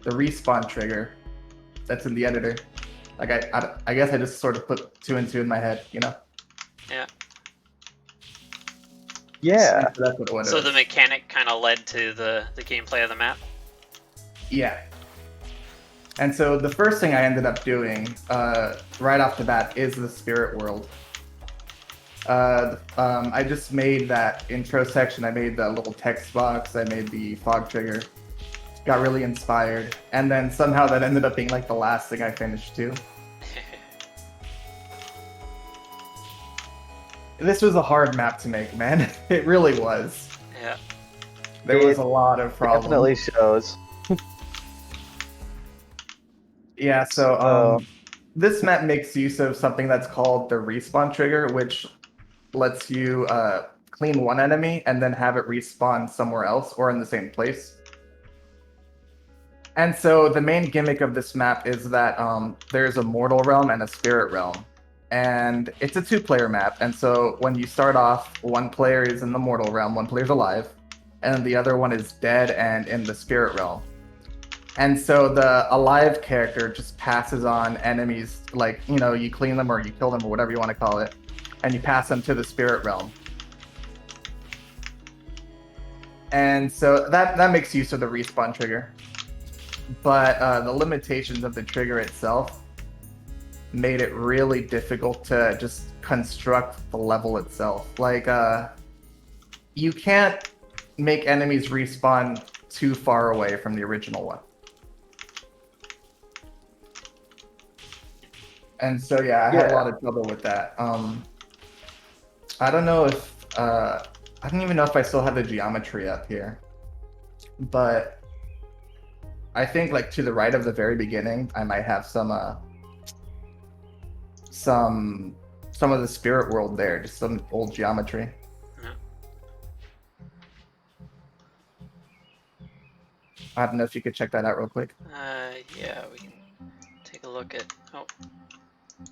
[SPEAKER 6] respawn trigger that's in the editor. Like I guess I just sort of put two and two in my head, you know?
[SPEAKER 1] Yeah.
[SPEAKER 2] Yeah.
[SPEAKER 6] So that's what it was.
[SPEAKER 1] So the mechanic kind of led to the gameplay of the map.
[SPEAKER 6] Yeah. And so the first thing I ended up doing right off the bat is the spirit world. I just made that intro section. I made the little text box. I made the fog trigger. Got really inspired. And then somehow that ended up being like the last thing I finished too. This was a hard map to make, man. It really was.
[SPEAKER 1] Yeah.
[SPEAKER 6] There was a lot of problems.
[SPEAKER 2] Definitely shows.
[SPEAKER 6] Yeah, so this map makes use of something that's called the respawn trigger, which lets you clean one enemy and then have it respawn somewhere else or in the same place. And so the main gimmick of this map is that there's a mortal realm and a spirit realm. And it's a two-player map. And so when you start off, one player is in the mortal realm, one player's alive, and the other one is dead and in the spirit realm. And so the alive character just passes on enemies, like, you know, you clean them or you kill them or whatever you want to call it, and you pass them to the spirit realm. And so that makes use of the respawn trigger. But the limitations of the trigger itself made it really difficult to just construct the level itself. Like, you can't make enemies respawn too far away from the original one. And so, yeah, I had a lot of trouble with that. I don't know if, I don't even know if I still have the geometry up here, but I think like to the right of the very beginning, I might have some of the spirit world there, just some old geometry. I don't know if you could check that out real quick.
[SPEAKER 1] Yeah, we can take a look at. Oh, let's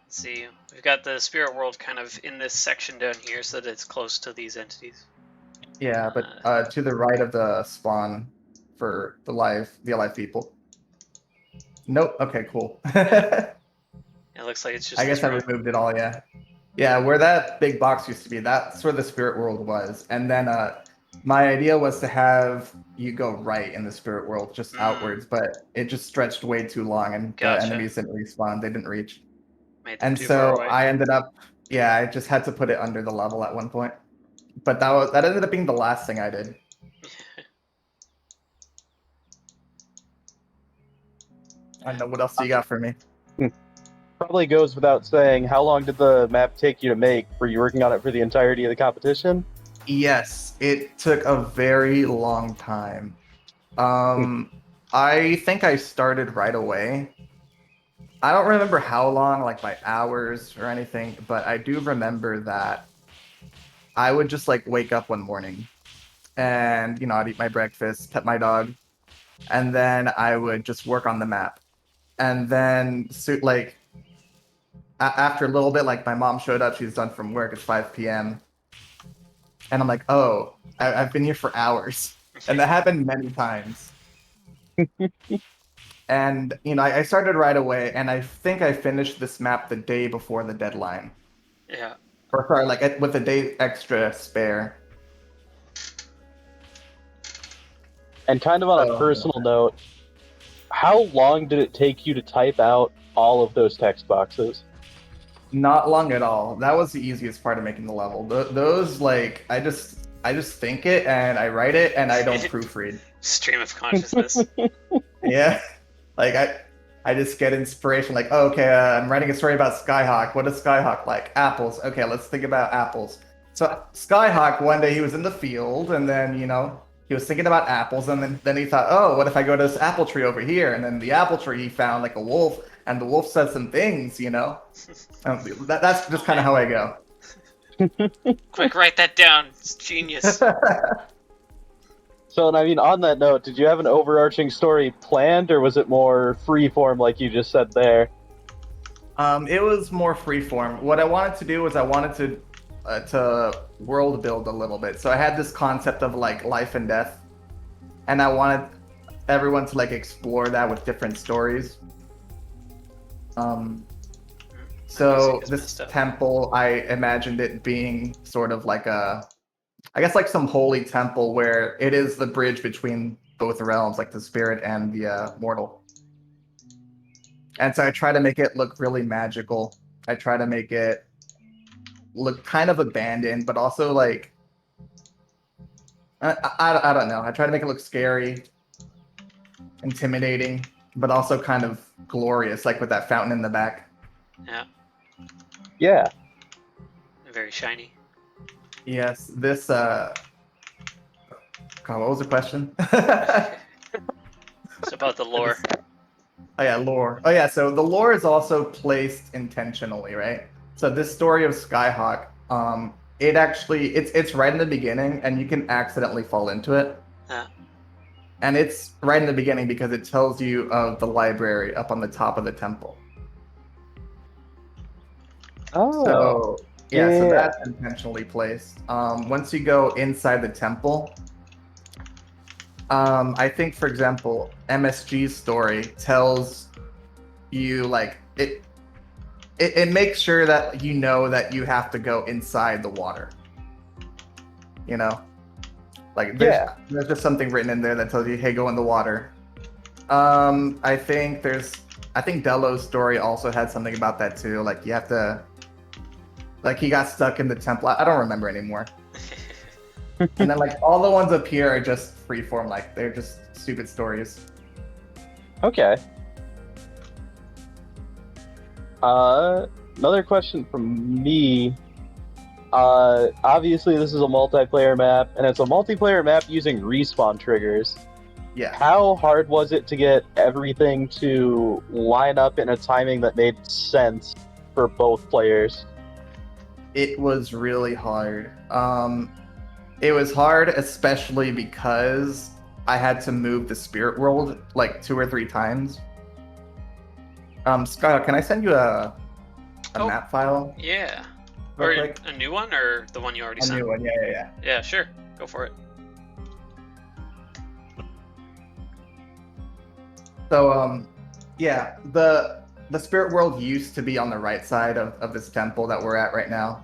[SPEAKER 1] see. We've got the spirit world kind of in this section down here, so that it's close to these entities.
[SPEAKER 6] Yeah, but to the right of the spawn for the alive people. Nope. Okay, cool.
[SPEAKER 1] It looks like it's just.
[SPEAKER 6] I guess I removed it all. Yeah. Yeah, where that big box used to be, that's where the spirit world was. And then my idea was to have you go right in the spirit world, just outwards, but it just stretched way too long, and the enemies didn't respawn. They didn't reach. And so I ended up, yeah, I just had to put it under the level at one point. But that ended up being the last thing I did. I don't know, what else do you got for me?
[SPEAKER 2] Probably goes without saying, how long did the map take you to make? Were you working on it for the entirety of the competition?
[SPEAKER 6] Yes, it took a very long time. I think I started right away. I don't remember how long, like by hours or anything, but I do remember that I would just like wake up one morning and, I'd eat my breakfast, pet my dog, and then I would just work on the map. And then after a little bit, like my mom showed up, she's done from work, it's 5 p.m. And I'm like, oh, I've been here for hours. And that happened many times. And, I started right away, and I think I finished this map the day before the deadline.
[SPEAKER 1] Yeah.
[SPEAKER 6] Or sorry, like with a day extra spare.
[SPEAKER 2] And kind of on a personal note, how long did it take you to type out all of those text boxes?
[SPEAKER 6] Not long at all. That was the easiest part of making the level. Those, like, I just think it and I write it and I don't proofread.
[SPEAKER 1] Stream of consciousness.
[SPEAKER 6] Yeah. Like, I just get inspiration, like, oh, okay, I'm writing a story about Skyhawk. What is Skyhawk like? Apples. Okay, let's think about apples. So Skyhawk, one day he was in the field, and then, he was thinking about apples, and then he thought, oh, what if I go to this apple tree over here? And then the apple tree, he found, like, a wolf, and the wolf said some things, That's just kind of how I go.
[SPEAKER 1] Quick, write that down. It's genius.
[SPEAKER 2] So, I mean, on that note, did you have an overarching story planned, or was it more freeform, like you just said there?
[SPEAKER 6] It was more freeform. What I wanted to do was I wanted to world build a little bit. So I had this concept of like life and death, and I wanted everyone to like explore that with different stories. So this temple, I imagined it being sort of like I guess like some holy temple where it is the bridge between both realms, like the spirit and the mortal. And so I try to make it look really magical. I try to make it look kind of abandoned, but also like, I don't know. I try to make it look scary, intimidating, but also kind of glorious, like with that fountain in the back.
[SPEAKER 1] Yeah.
[SPEAKER 2] Yeah.
[SPEAKER 1] Very shiny.
[SPEAKER 6] Yes, this, God, what was the question?
[SPEAKER 1] It's about the lore.
[SPEAKER 6] Oh yeah, lore. Oh yeah, so the lore is also placed intentionally, right? So this story of Skyhawk, it actually, it's right in the beginning, and you can accidentally fall into it.
[SPEAKER 1] Yeah.
[SPEAKER 6] And it's right in the beginning because it tells you of the library up on the top of the temple.
[SPEAKER 2] Oh.
[SPEAKER 6] So, yeah, so that's intentionally placed. Once you go inside the temple, I think, for example, MSG's story tells you, like, it makes sure that you know that you have to go inside the water. Like, there's just something written in there that tells you, hey, go in the water. I think Delo's story also had something about that too. Like, you have to, like, he got stuck in the temple. I don't remember anymore. And then, like, all the ones up here are just freeform. Like, they're just stupid stories.
[SPEAKER 2] Okay. Another question from me. Obviously this is a multiplayer map, and it's a multiplayer map using respawn triggers.
[SPEAKER 6] Yeah.
[SPEAKER 2] How hard was it to get everything to line up in a timing that made sense for both players?
[SPEAKER 6] It was really hard. It was hard, especially because I had to move the spirit world like 2 or 3 times. Skyhawk, can I send you a map file?
[SPEAKER 1] Yeah.
[SPEAKER 6] Real
[SPEAKER 1] Or
[SPEAKER 6] quick?
[SPEAKER 1] a new one, or the one you already
[SPEAKER 6] A
[SPEAKER 1] sent?
[SPEAKER 6] new one, yeah.
[SPEAKER 1] Yeah, sure. Go for it.
[SPEAKER 6] So, yeah, the spirit world used to be on the right side of this temple that we're at right now.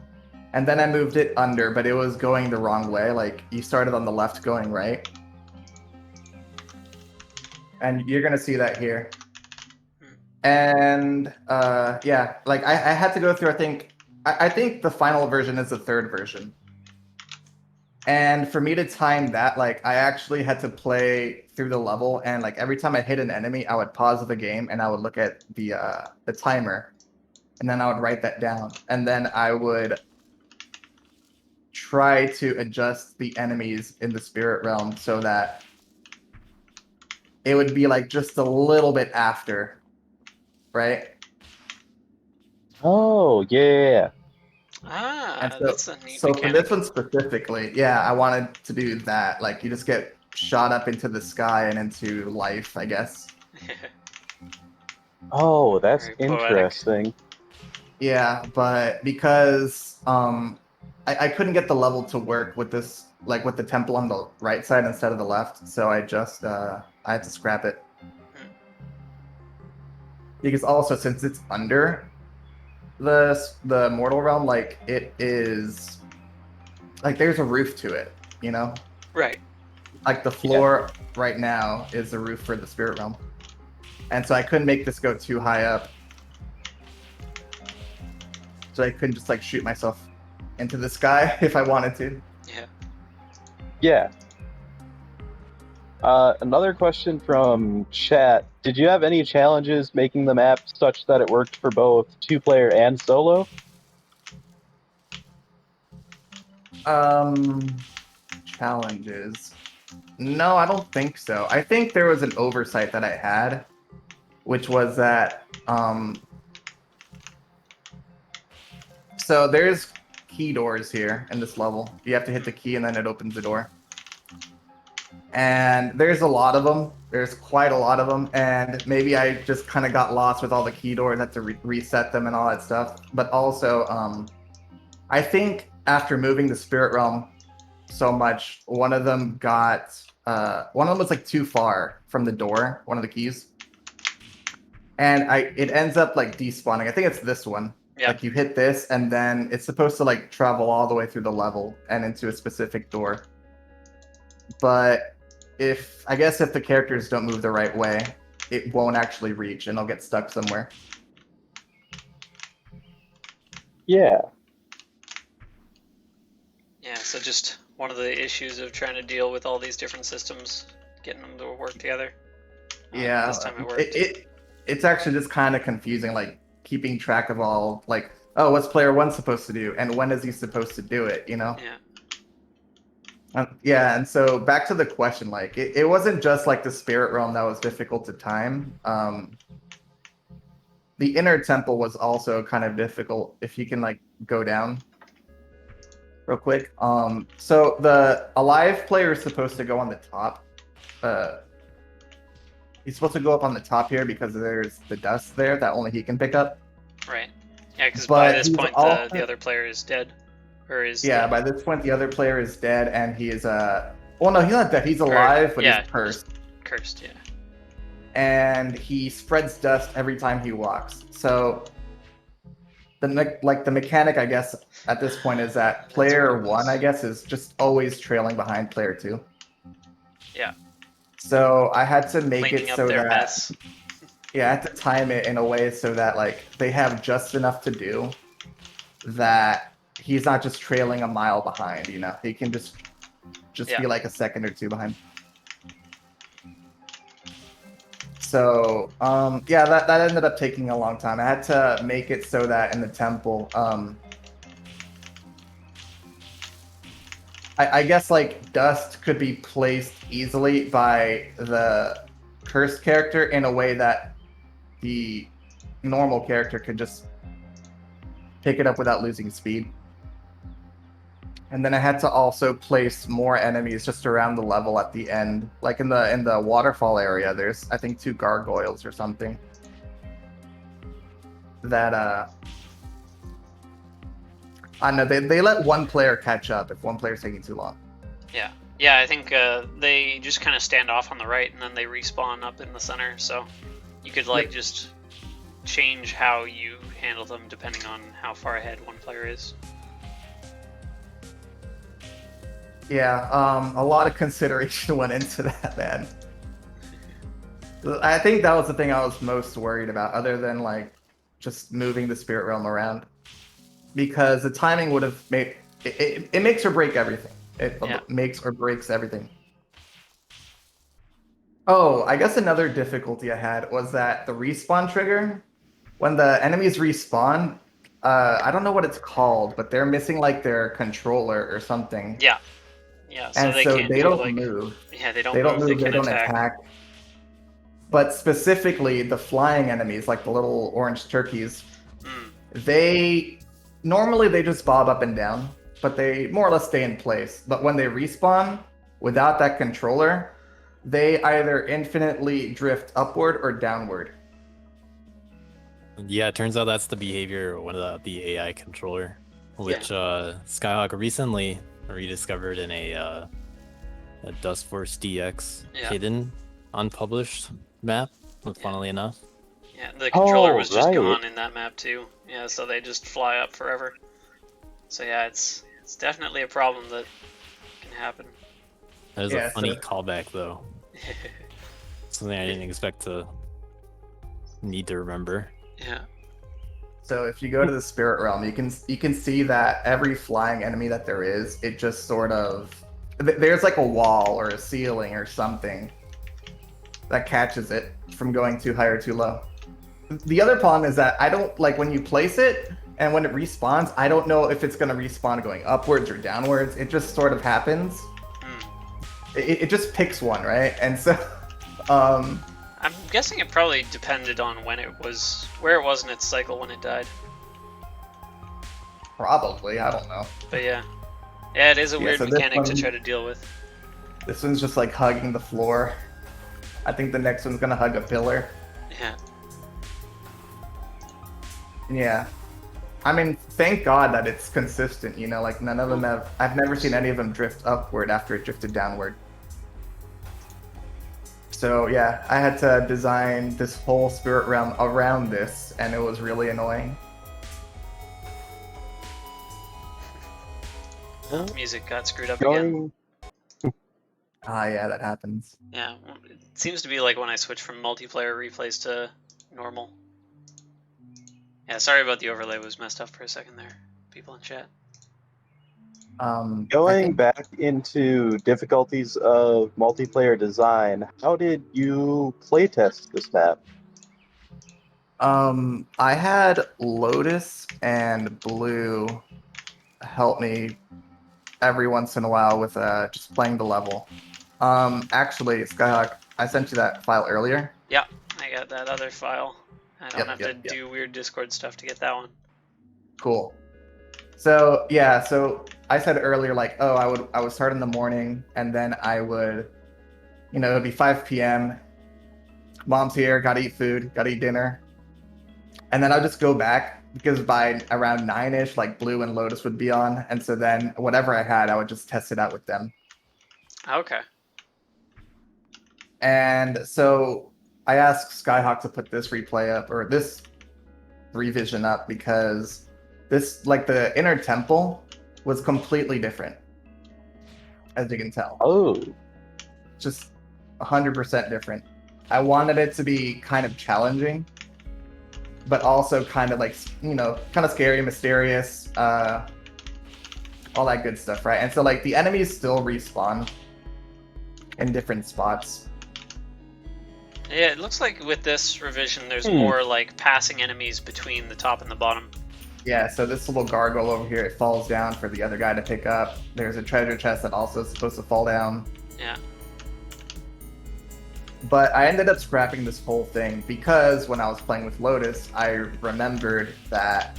[SPEAKER 6] And then I moved it under, but it was going the wrong way. Like, you started on the left going right. And you're gonna see that here. And, yeah, like, I had to go through, I think the final version is the 3rd version. And for me to time that, like, I actually had to play through the level, and like every time I hit an enemy, I would pause the game and I would look at the timer, and then I would write that down, and then I would try to adjust the enemies in the spirit realm so that it would be like just a little bit after, right?
[SPEAKER 2] Oh, yeah.
[SPEAKER 6] And
[SPEAKER 1] That's a neat
[SPEAKER 6] so for
[SPEAKER 1] mechanic.
[SPEAKER 6] this one specifically, yeah, I wanted to do that. Like, you just get shot up into the sky and into life, I guess.
[SPEAKER 2] Oh, that's
[SPEAKER 1] Very poetic.
[SPEAKER 2] interesting.
[SPEAKER 6] Yeah, but because I couldn't get the level to work with this, like with the temple on the right side instead of the left, so I just I had to scrap it. Because also, since it's under the mortal realm, like, it is like there's a roof to it, you know?
[SPEAKER 1] Right.
[SPEAKER 6] Like, the floor right now is the roof for the spirit realm. And so I couldn't make this go too high up. So I couldn't just like shoot myself into the sky if I wanted to.
[SPEAKER 2] Yeah. Another question from chat. Did you have any challenges making the map such that it worked for both 2-player and solo?
[SPEAKER 6] Challenges. No, I don't think so. I think there was an oversight that I had, which was that so there's key doors here in this level. You have to hit the key and then it opens the door. And there's a lot of them. There's quite a lot of them, and maybe I just kind of got lost with all the key doors, had to reset them and all that stuff. But also, I think after moving the spirit realm so much, one of them was like too far from the door, one of the keys, and it ends up like despawning. I think it's this one.
[SPEAKER 1] Yeah.
[SPEAKER 6] Like, you hit this, and then it's supposed to like travel all the way through the level and into a specific door. But if the characters don't move the right way, it won't actually reach, and they'll get stuck somewhere.
[SPEAKER 2] Yeah.
[SPEAKER 1] Yeah, so just one of the issues of trying to deal with all these different systems, getting them to work together.
[SPEAKER 6] Yeah,
[SPEAKER 1] This time it worked.
[SPEAKER 6] It's actually just kind of confusing, like keeping track of all, like, oh, what's player 1 supposed to do, and when is he supposed to do it, you know?
[SPEAKER 1] Yeah.
[SPEAKER 6] Yeah, and so back to the question, like, it wasn't just like the spirit realm that was difficult to time. The inner temple was also kind of difficult, if you can like go down real quick. So the alive player is supposed to go on the top. He's supposed to go up on the top here because there's the dust there that only he can pick up.
[SPEAKER 1] Right. Yeah, because by this point the other player is dead.
[SPEAKER 6] Yeah, by this point the other player is dead, and he is well, no, he's not dead. He's alive, but he's cursed.
[SPEAKER 1] Cursed, yeah.
[SPEAKER 6] And he spreads dust every time he walks. So the mechanic, I guess, at this point is that player 1, I guess, is just always trailing behind player 2.
[SPEAKER 1] Yeah.
[SPEAKER 6] So I had to make
[SPEAKER 1] Cleaning
[SPEAKER 6] it
[SPEAKER 1] up
[SPEAKER 6] so
[SPEAKER 1] their
[SPEAKER 6] that
[SPEAKER 1] mess.
[SPEAKER 6] yeah, I had to time it in a way so that like they have just enough to do that he's not just trailing a mile behind, you know. He can just be like a second or two behind. So, yeah, that ended up taking a long time. I had to make it so that in the temple, I guess like dust could be placed easily by the cursed character in a way that the normal character could just pick it up without losing speed. And then I had to also place more enemies just around the level at the end. Like in the waterfall area, there's I think 2 gargoyles or something. That I don't know, they let one player catch up if one player's taking too long.
[SPEAKER 1] Yeah. Yeah, I think they just kind of stand off on the right and then they respawn up in the center, so you could like just change how you handle them depending on how far ahead one player is.
[SPEAKER 6] Yeah, a lot of consideration went into that, man. I think that was the thing I was most worried about, other than like just moving the spirit realm around, because the timing would have made it makes or break everything. It makes or breaks everything. Oh, I guess another difficulty I had was that the respawn trigger, when the enemies respawn, I don't know what it's called, but they're missing like their controller or something.
[SPEAKER 1] Yeah. Yeah, so
[SPEAKER 6] and
[SPEAKER 1] they
[SPEAKER 6] so
[SPEAKER 1] can't
[SPEAKER 6] they don't
[SPEAKER 1] like,
[SPEAKER 6] move.
[SPEAKER 1] Yeah, they don't
[SPEAKER 6] move.
[SPEAKER 1] they
[SPEAKER 6] They
[SPEAKER 1] can
[SPEAKER 6] don't
[SPEAKER 1] attack.
[SPEAKER 6] But specifically, the flying enemies, like the little orange turkeys, they normally they just bob up and down, but they more or less stay in place. But when they respawn without that controller, they either infinitely drift upward or downward.
[SPEAKER 4] Yeah, it turns out that's the behavior of the AI controller, which Skyhawk recently rediscovered in a Dustforce DX hidden, unpublished map, funnily enough.
[SPEAKER 1] Yeah, the controller was just gone in that map too. Yeah, so they just fly up forever. So yeah, it's definitely a problem that can happen.
[SPEAKER 4] That is a funny callback though. Something I didn't expect to need to remember.
[SPEAKER 1] Yeah.
[SPEAKER 6] So if you go to the spirit realm, you can see that every flying enemy that there is, it just sort of there's like a wall or a ceiling or something that catches it from going too high or too low. The other problem is that I don't like when you place it and when it respawns, I don't know if it's going to respawn going upwards or downwards. It just sort of happens. It just picks one, right? And so I'm
[SPEAKER 1] guessing it probably depended on where it was in its cycle when it died.
[SPEAKER 6] Probably, I don't know.
[SPEAKER 1] But yeah, it is a weird mechanic to try to deal with.
[SPEAKER 6] This one's just like hugging the floor. I think the next one's gonna hug a pillar.
[SPEAKER 1] Yeah.
[SPEAKER 6] Yeah. I mean, thank God that it's consistent, you know, like none of them I've never seen any of them drift upward after it drifted downward. So yeah, I had to design this whole spirit realm around this, and it was really annoying.
[SPEAKER 1] Music got screwed up again.
[SPEAKER 6] Yeah, that happens.
[SPEAKER 1] Yeah, it seems to be like when I switch from multiplayer replays to normal. Yeah, sorry about the overlay, was messed up for a second there, people in chat.
[SPEAKER 2] Going back into difficulties of multiplayer design, how did you playtest this map?
[SPEAKER 6] I had Lotus and Blue help me every once in a while with just playing the level. Actually, Skyhawk, I sent you that file earlier.
[SPEAKER 1] Yeah, I got that other file. I don't have to do weird Discord stuff to get that one.
[SPEAKER 6] Cool. So yeah, so I said earlier, like, oh, I would start in the morning, and then I would, you know, it'd be 5 p.m. Mom's here, gotta eat food, gotta eat dinner, and then I'll just go back because by around 9-ish, like Blue and Lotus would be on, and so then whatever I had, I would just test it out with them.
[SPEAKER 1] Okay.
[SPEAKER 6] And so I asked Skyhawk to put this replay up, or this revision up, because this, like the inner temple was completely different, as you can tell.
[SPEAKER 2] Oh.
[SPEAKER 6] Just 100% different. I wanted it to be kind of challenging, but also kind of like, you know, kind of scary, mysterious, all that good stuff, right? And so like the enemies still respawn in different spots.
[SPEAKER 1] Yeah, it looks like with this revision, there's more like passing enemies between the top and the bottom.
[SPEAKER 6] Yeah, so this little gargoyle over here, it falls down for the other guy to pick up. There's a treasure chest that also is supposed to fall down.
[SPEAKER 1] Yeah.
[SPEAKER 6] But I ended up scrapping this whole thing because when I was playing with Lotus, I remembered that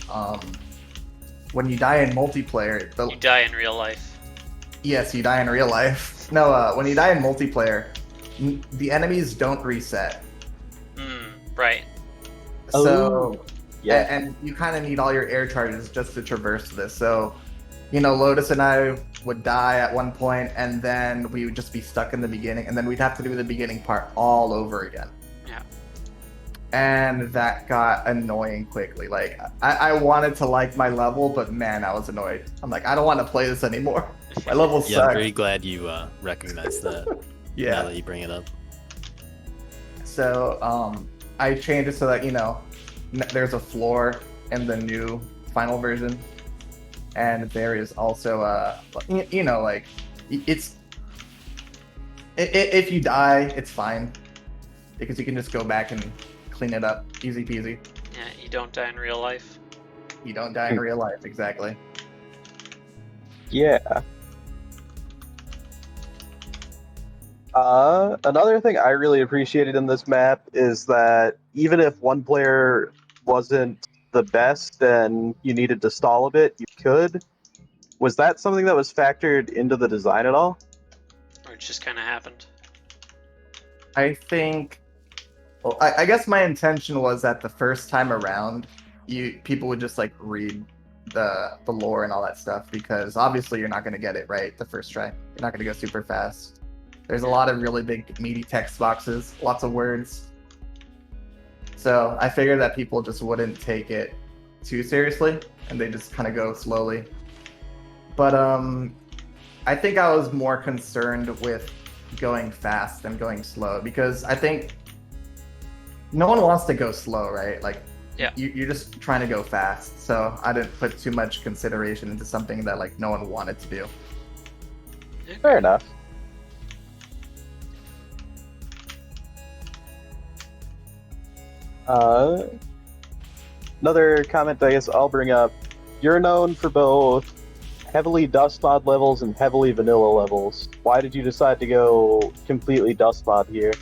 [SPEAKER 6] when you die in multiplayer,
[SPEAKER 1] you die in real life.
[SPEAKER 6] Yes, you die in real life. No, when you die in multiplayer, the enemies don't reset.
[SPEAKER 1] Right.
[SPEAKER 6] So,
[SPEAKER 2] yeah,
[SPEAKER 6] and you kind of need all your air charges just to traverse this. So, Lotus and I would die at one point, and then we would just be stuck in the beginning, and then we'd have to do the beginning part all over again.
[SPEAKER 1] Yeah.
[SPEAKER 6] And that got annoying quickly. Like, I wanted to like my level, but man, I was annoyed. I'm like, I don't want to play this anymore. My level sucks.
[SPEAKER 4] Yeah, I'm very glad you recognized that.
[SPEAKER 6] Yeah.
[SPEAKER 4] Now that you bring it up.
[SPEAKER 6] So, I changed it so that, there's a floor in the new final version. And there is also, like, it's... If you die, it's fine. Because you can just go back and clean it up. Easy peasy.
[SPEAKER 1] Yeah, you don't die in real life.
[SPEAKER 6] You don't die in real life, exactly.
[SPEAKER 2] Yeah. Another thing I really appreciated in this map is that even if one player wasn't the best and you needed to stall a bit, you could. Was that something that was factored into the design at all?
[SPEAKER 1] Or it just kind of happened?
[SPEAKER 6] I think... Well, I guess my intention was that the first time around, people would just, like, read the lore and all that stuff, because obviously you're not going to get it right the first try. You're not going to go super fast. There's a lot of really big, meaty text boxes, lots of words. So I figured that people just wouldn't take it too seriously, and they just kind of go slowly. But I think I was more concerned with going fast than going slow, because I think no one wants to go slow, right? Like,
[SPEAKER 1] yeah.
[SPEAKER 6] You're just trying to go fast. So I didn't put too much consideration into something that, like, no one wanted to do.
[SPEAKER 2] Fair enough. Another comment I guess I'll bring up. You're known for both heavily dust mod levels and heavily vanilla levels. Why did you decide to go completely dust mod here?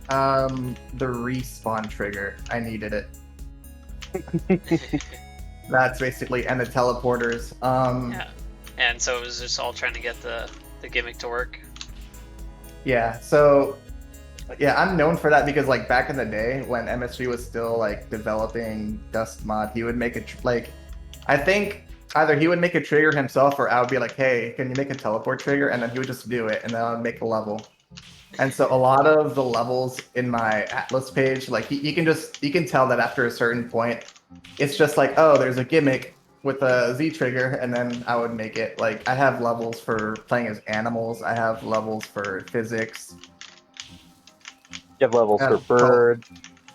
[SPEAKER 6] The respawn trigger. I needed it. That's basically, and the teleporters.
[SPEAKER 1] Yeah. And so it was just all trying to get the gimmick to work.
[SPEAKER 6] Yeah, so yeah, I'm known for that because, like, back in the day when MSG was still, like, developing dust mod, he would make I think either he would make a trigger himself, or I would be like, hey, can you make a teleport trigger? And then he would just do it, and then I would make a level. And so a lot of the levels in my Atlas page, like, you can tell that after a certain point, it's just like, oh, there's a gimmick with a Z trigger, and then I would make it. Like, I have levels for playing as animals. I have levels for physics.
[SPEAKER 2] You have levels for birds.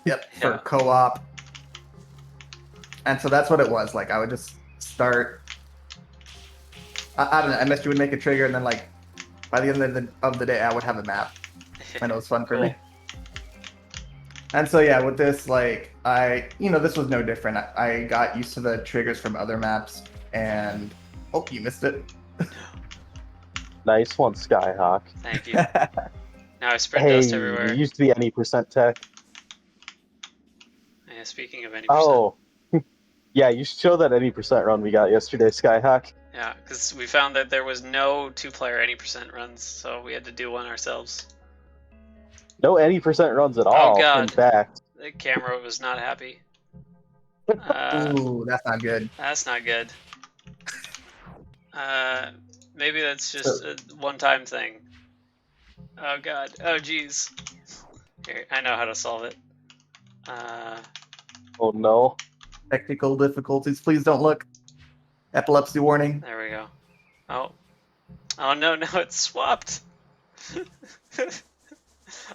[SPEAKER 6] Yep, for co-op. And so that's what it was. Like, I would just start. I don't know. MSG would make a trigger, and then, like, by the end of the day, I would have a map, and it was fun for me. And so yeah, with this, like, this was no different. I got used to the triggers from other maps, and oh, you missed it.
[SPEAKER 2] Nice one, Skyhawk.
[SPEAKER 1] Thank you. Now I spread dust everywhere.
[SPEAKER 2] You used to be any percent tech.
[SPEAKER 1] Yeah, speaking of any %.
[SPEAKER 2] Oh, yeah, you should show that any % run we got yesterday, Skyhawk.
[SPEAKER 1] Yeah, because we found that there was no 2-player any % runs, so we had to do one ourselves.
[SPEAKER 2] No any % runs at all.
[SPEAKER 1] Oh god,
[SPEAKER 2] in fact.
[SPEAKER 1] The camera was not happy.
[SPEAKER 6] Ooh, that's not good.
[SPEAKER 1] That's not good. Maybe that's just a one-time thing. Oh god. Oh jeez. Here, I know how to solve it.
[SPEAKER 2] Oh no.
[SPEAKER 6] Technical difficulties. Please don't look. Epilepsy warning.
[SPEAKER 1] There we go. Oh. Oh no, no, it's swapped.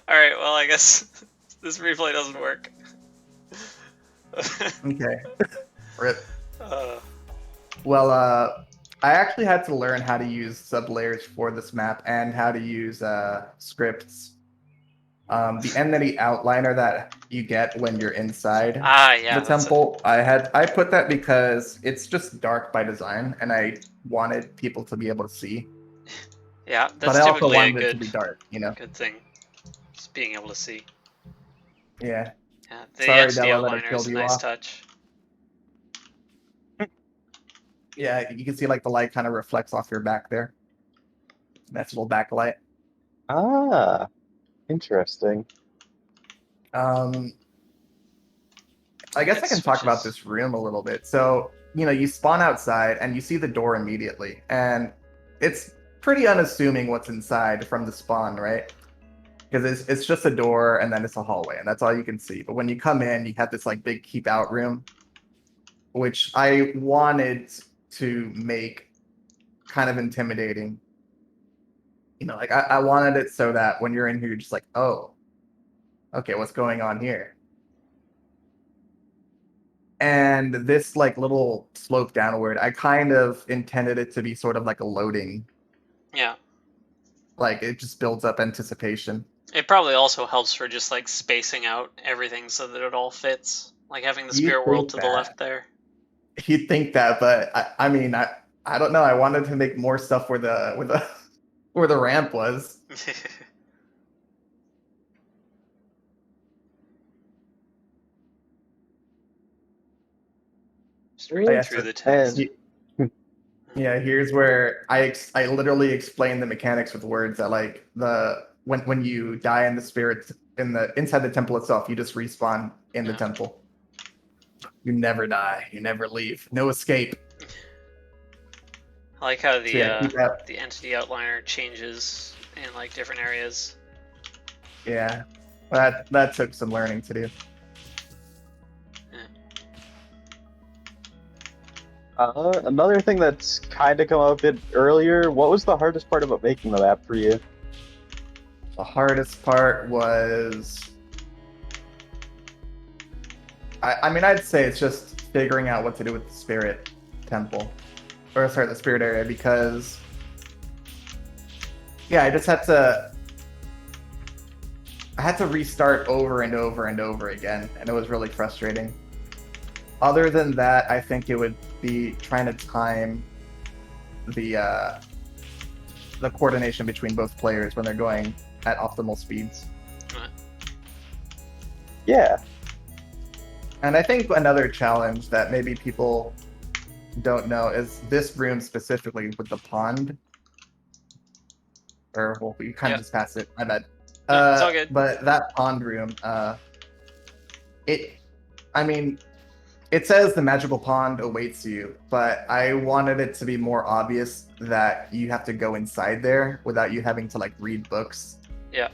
[SPEAKER 1] Alright, well, I guess this replay doesn't work.
[SPEAKER 6] Okay. Rip.
[SPEAKER 1] Well,
[SPEAKER 6] I actually had to learn how to use sublayers for this map and how to use scripts. The entity outliner that you get when you're inside the temple, I put that because it's just dark by design, and I wanted people to be able to see.
[SPEAKER 1] Yeah, that's
[SPEAKER 6] but I also
[SPEAKER 1] typically
[SPEAKER 6] wanted
[SPEAKER 1] a good,
[SPEAKER 6] it to be dark,
[SPEAKER 1] good thing. Just being able to see.
[SPEAKER 6] Yeah.
[SPEAKER 1] Yeah, the
[SPEAKER 6] Sorry,
[SPEAKER 1] entity
[SPEAKER 6] Della, that I
[SPEAKER 1] outliner is
[SPEAKER 6] killed
[SPEAKER 1] a
[SPEAKER 6] you
[SPEAKER 1] nice
[SPEAKER 6] off.
[SPEAKER 1] touch.
[SPEAKER 6] Yeah, you can see like the light kind of reflects off your back there. That's a little backlight.
[SPEAKER 2] Ah, interesting.
[SPEAKER 6] I guess I can talk about this room a little bit. So, you spawn outside and you see the door immediately, and it's pretty unassuming what's inside from the spawn, right? Because it's just a door and then it's a hallway, and that's all you can see. But when you come in, you have this like big keep out room, which I wanted to make kind of intimidating. Like I wanted it so that when you're in here, you're just like, oh, okay, what's going on here? And this like little slope downward, I kind of intended it to be sort of like a loading.
[SPEAKER 1] Yeah.
[SPEAKER 6] Like it just builds up anticipation.
[SPEAKER 1] It probably also helps for just like spacing out everything so that it all fits. Like having the spirit world to the left there.
[SPEAKER 6] You'd think that, but I mean, I don't know. I wanted to make more stuff where the where the ramp was.
[SPEAKER 1] Through the text.
[SPEAKER 6] Yeah, here's where I literally explain the mechanics with words that like when you die in the spirit inside the temple itself, you just respawn in the temple. You never die. You never leave. No escape.
[SPEAKER 1] I like how the entity outliner changes in like different areas.
[SPEAKER 6] Yeah, that took some learning to do.
[SPEAKER 2] Another thing that's kind of come up a bit earlier, what was the hardest part about making the map for you?
[SPEAKER 6] The hardest part was... I mean, I'd say it's just figuring out what to do with the spirit temple. Or, sorry, the spirit area, because... Yeah, I just had to... I had to restart over and over and over again, and it was really frustrating. Other than that, I think it would be trying to time the coordination between both players when they're going at optimal speeds.
[SPEAKER 2] Yeah.
[SPEAKER 6] And I think another challenge that maybe people don't know is this room specifically with the pond. Or, well, we kind of just passed it. My bad.
[SPEAKER 1] It's all good.
[SPEAKER 6] But that pond room, it says the magical pond awaits you, but I wanted it to be more obvious that you have to go inside there without you having to like read books.
[SPEAKER 1] Yeah.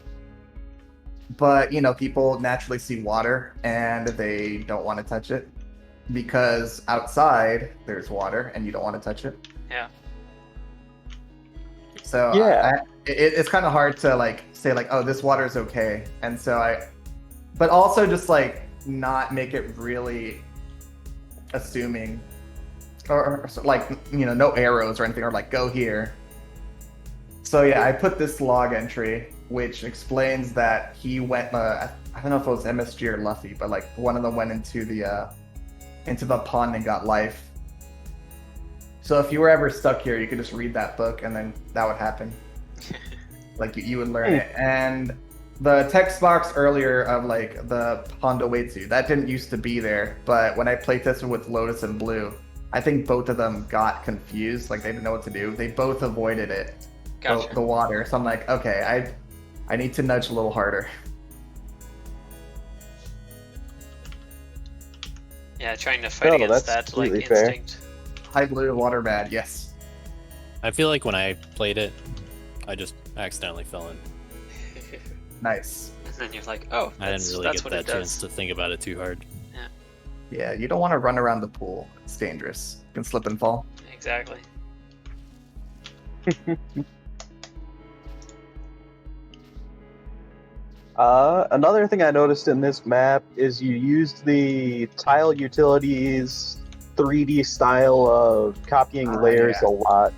[SPEAKER 6] But, people naturally see water and they don't want to touch it because outside there's water and you don't want to touch it.
[SPEAKER 1] Yeah.
[SPEAKER 6] So
[SPEAKER 2] yeah,
[SPEAKER 6] it's kind of hard to like say like, oh, this water is okay. And so but also just like not make it really assuming or like, no arrows or anything or like go here. So yeah, I put this log entry which explains that he went I don't know if it was MSG or Luffy, but like one of them went into the pond and got life. So if you were ever stuck here, you could just read that book and then that would happen. Like you would learn it. And the text box earlier of like the pond awaits you, that didn't used to be there, but when I playtested with Lotus and Blue, I think both of them got confused, like they didn't know what to do. They both avoided it.
[SPEAKER 1] Gotcha.
[SPEAKER 6] The water. So I'm like, okay, I need to nudge a little harder.
[SPEAKER 1] Yeah, trying to fight against that like instinct.
[SPEAKER 6] High blue, water bad, yes.
[SPEAKER 4] I feel like when I played it, I just accidentally fell in.
[SPEAKER 1] Nice. And then you're like, oh,
[SPEAKER 4] I didn't really get that chance to think about it too hard.
[SPEAKER 1] Yeah.
[SPEAKER 6] Yeah, you don't want to run around the pool. It's dangerous. You can slip and fall.
[SPEAKER 1] Exactly.
[SPEAKER 2] Another thing I noticed in this map is you used the tile utilities 3D style of copying layers a lot.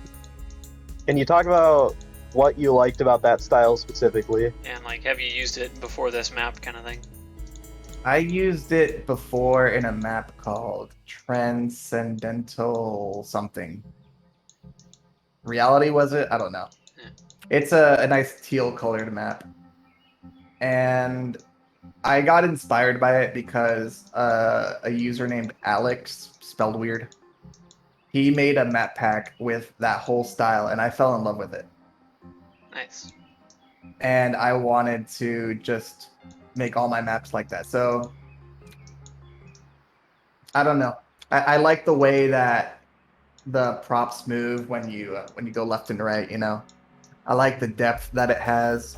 [SPEAKER 2] Can you talk about what you liked about that style specifically?
[SPEAKER 1] And like, have you used it before this map kind of thing?
[SPEAKER 6] I used it before in a map called Transcendental something. Reality, was it? I don't know. Yeah. It's a nice teal colored map. And I got inspired by it because a user named Alex, spelled weird, he made a map pack with that whole style, and I fell in love with it.
[SPEAKER 1] Nice.
[SPEAKER 6] And I wanted to just make all my maps like that. So I don't know. I like the way that the props move when you go left and right. You know, I like the depth that it has.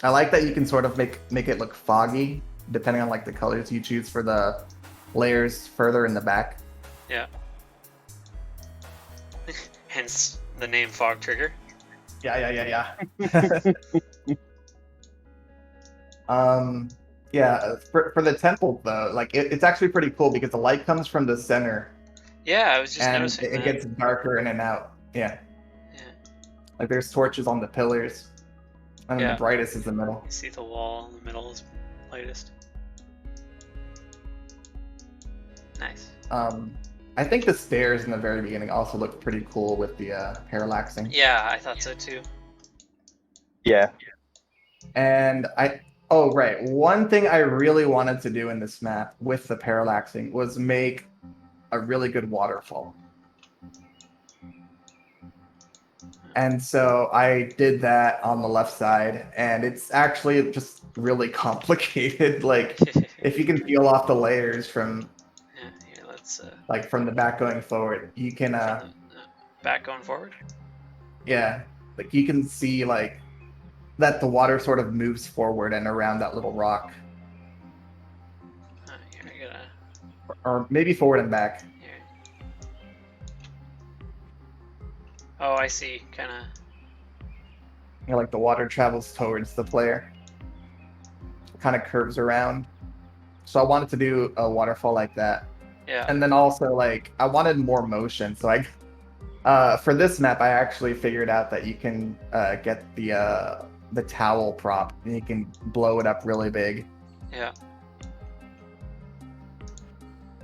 [SPEAKER 6] I like that you can sort of make it look foggy depending on like the colors you choose for the layers further in the back.
[SPEAKER 1] Yeah. Hence the name Fog Trigger.
[SPEAKER 6] Yeah. Yeah, for the temple though, like it's actually pretty cool because the light comes from the center.
[SPEAKER 1] Yeah, I was just
[SPEAKER 6] and
[SPEAKER 1] noticing
[SPEAKER 6] it gets darker in and out. Yeah. Like there's torches on the pillars, and the brightest is the middle.
[SPEAKER 1] You see the wall in the middle is lightest. Nice.
[SPEAKER 6] I think the stairs in the very beginning also look pretty cool with the parallaxing.
[SPEAKER 1] Yeah, I thought so too.
[SPEAKER 2] Yeah.
[SPEAKER 6] And one thing I really wanted to do in this map with the parallaxing was make a really good waterfall. And so I did that on the left side, and it's actually just really complicated. Like, if you can peel off the layers from
[SPEAKER 1] here, let's
[SPEAKER 6] like from the back going forward, you can
[SPEAKER 1] back going forward.
[SPEAKER 6] Yeah, like you can see like that the water sort of moves forward and around that little rock,
[SPEAKER 1] Here, I gotta...
[SPEAKER 6] or maybe forward and back.
[SPEAKER 1] Here. Oh, I see. Kind of.
[SPEAKER 6] You know, like the water travels towards the player, kind of curves around. So I wanted to do a waterfall like that.
[SPEAKER 1] Yeah.
[SPEAKER 6] And then also like I wanted more motion, so I for this map I actually figured out that you can get the towel prop and you can blow it up really big.
[SPEAKER 1] Yeah.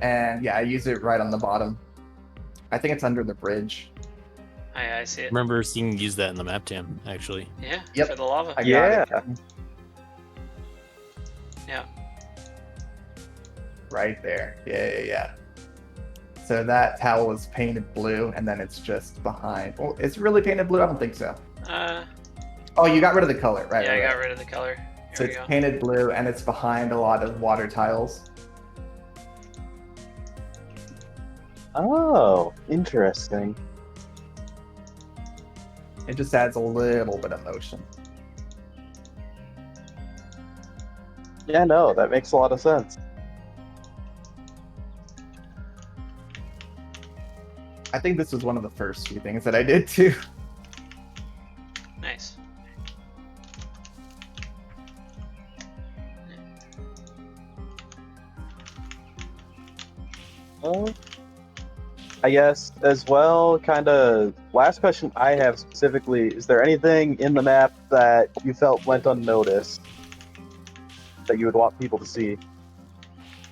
[SPEAKER 6] And yeah, I use it right on the bottom. I think it's under the bridge.
[SPEAKER 1] I see it.
[SPEAKER 4] I remember seeing you use that in the map jam, actually.
[SPEAKER 1] Yeah.
[SPEAKER 6] Yep.
[SPEAKER 1] For the lava.
[SPEAKER 6] I got it.
[SPEAKER 1] Yeah.
[SPEAKER 6] Right there. Yeah. So that towel is painted blue, and then it's just behind. Well, it's really painted blue? I don't think so. Oh, you got rid of the color, right?
[SPEAKER 1] Yeah,
[SPEAKER 6] right,
[SPEAKER 1] I got
[SPEAKER 6] right.
[SPEAKER 1] rid of the color. Here
[SPEAKER 6] So
[SPEAKER 1] we
[SPEAKER 6] it's
[SPEAKER 1] go.
[SPEAKER 6] painted blue, and it's behind a lot of water tiles.
[SPEAKER 2] Oh, interesting.
[SPEAKER 6] It just adds a little bit of motion.
[SPEAKER 2] Yeah, no, that makes a lot of sense.
[SPEAKER 6] I think this was one of the first few things that I did too.
[SPEAKER 1] Nice.
[SPEAKER 2] I guess as well, kind of last question I have specifically, is there anything in the map that you felt went unnoticed that you would want people to see?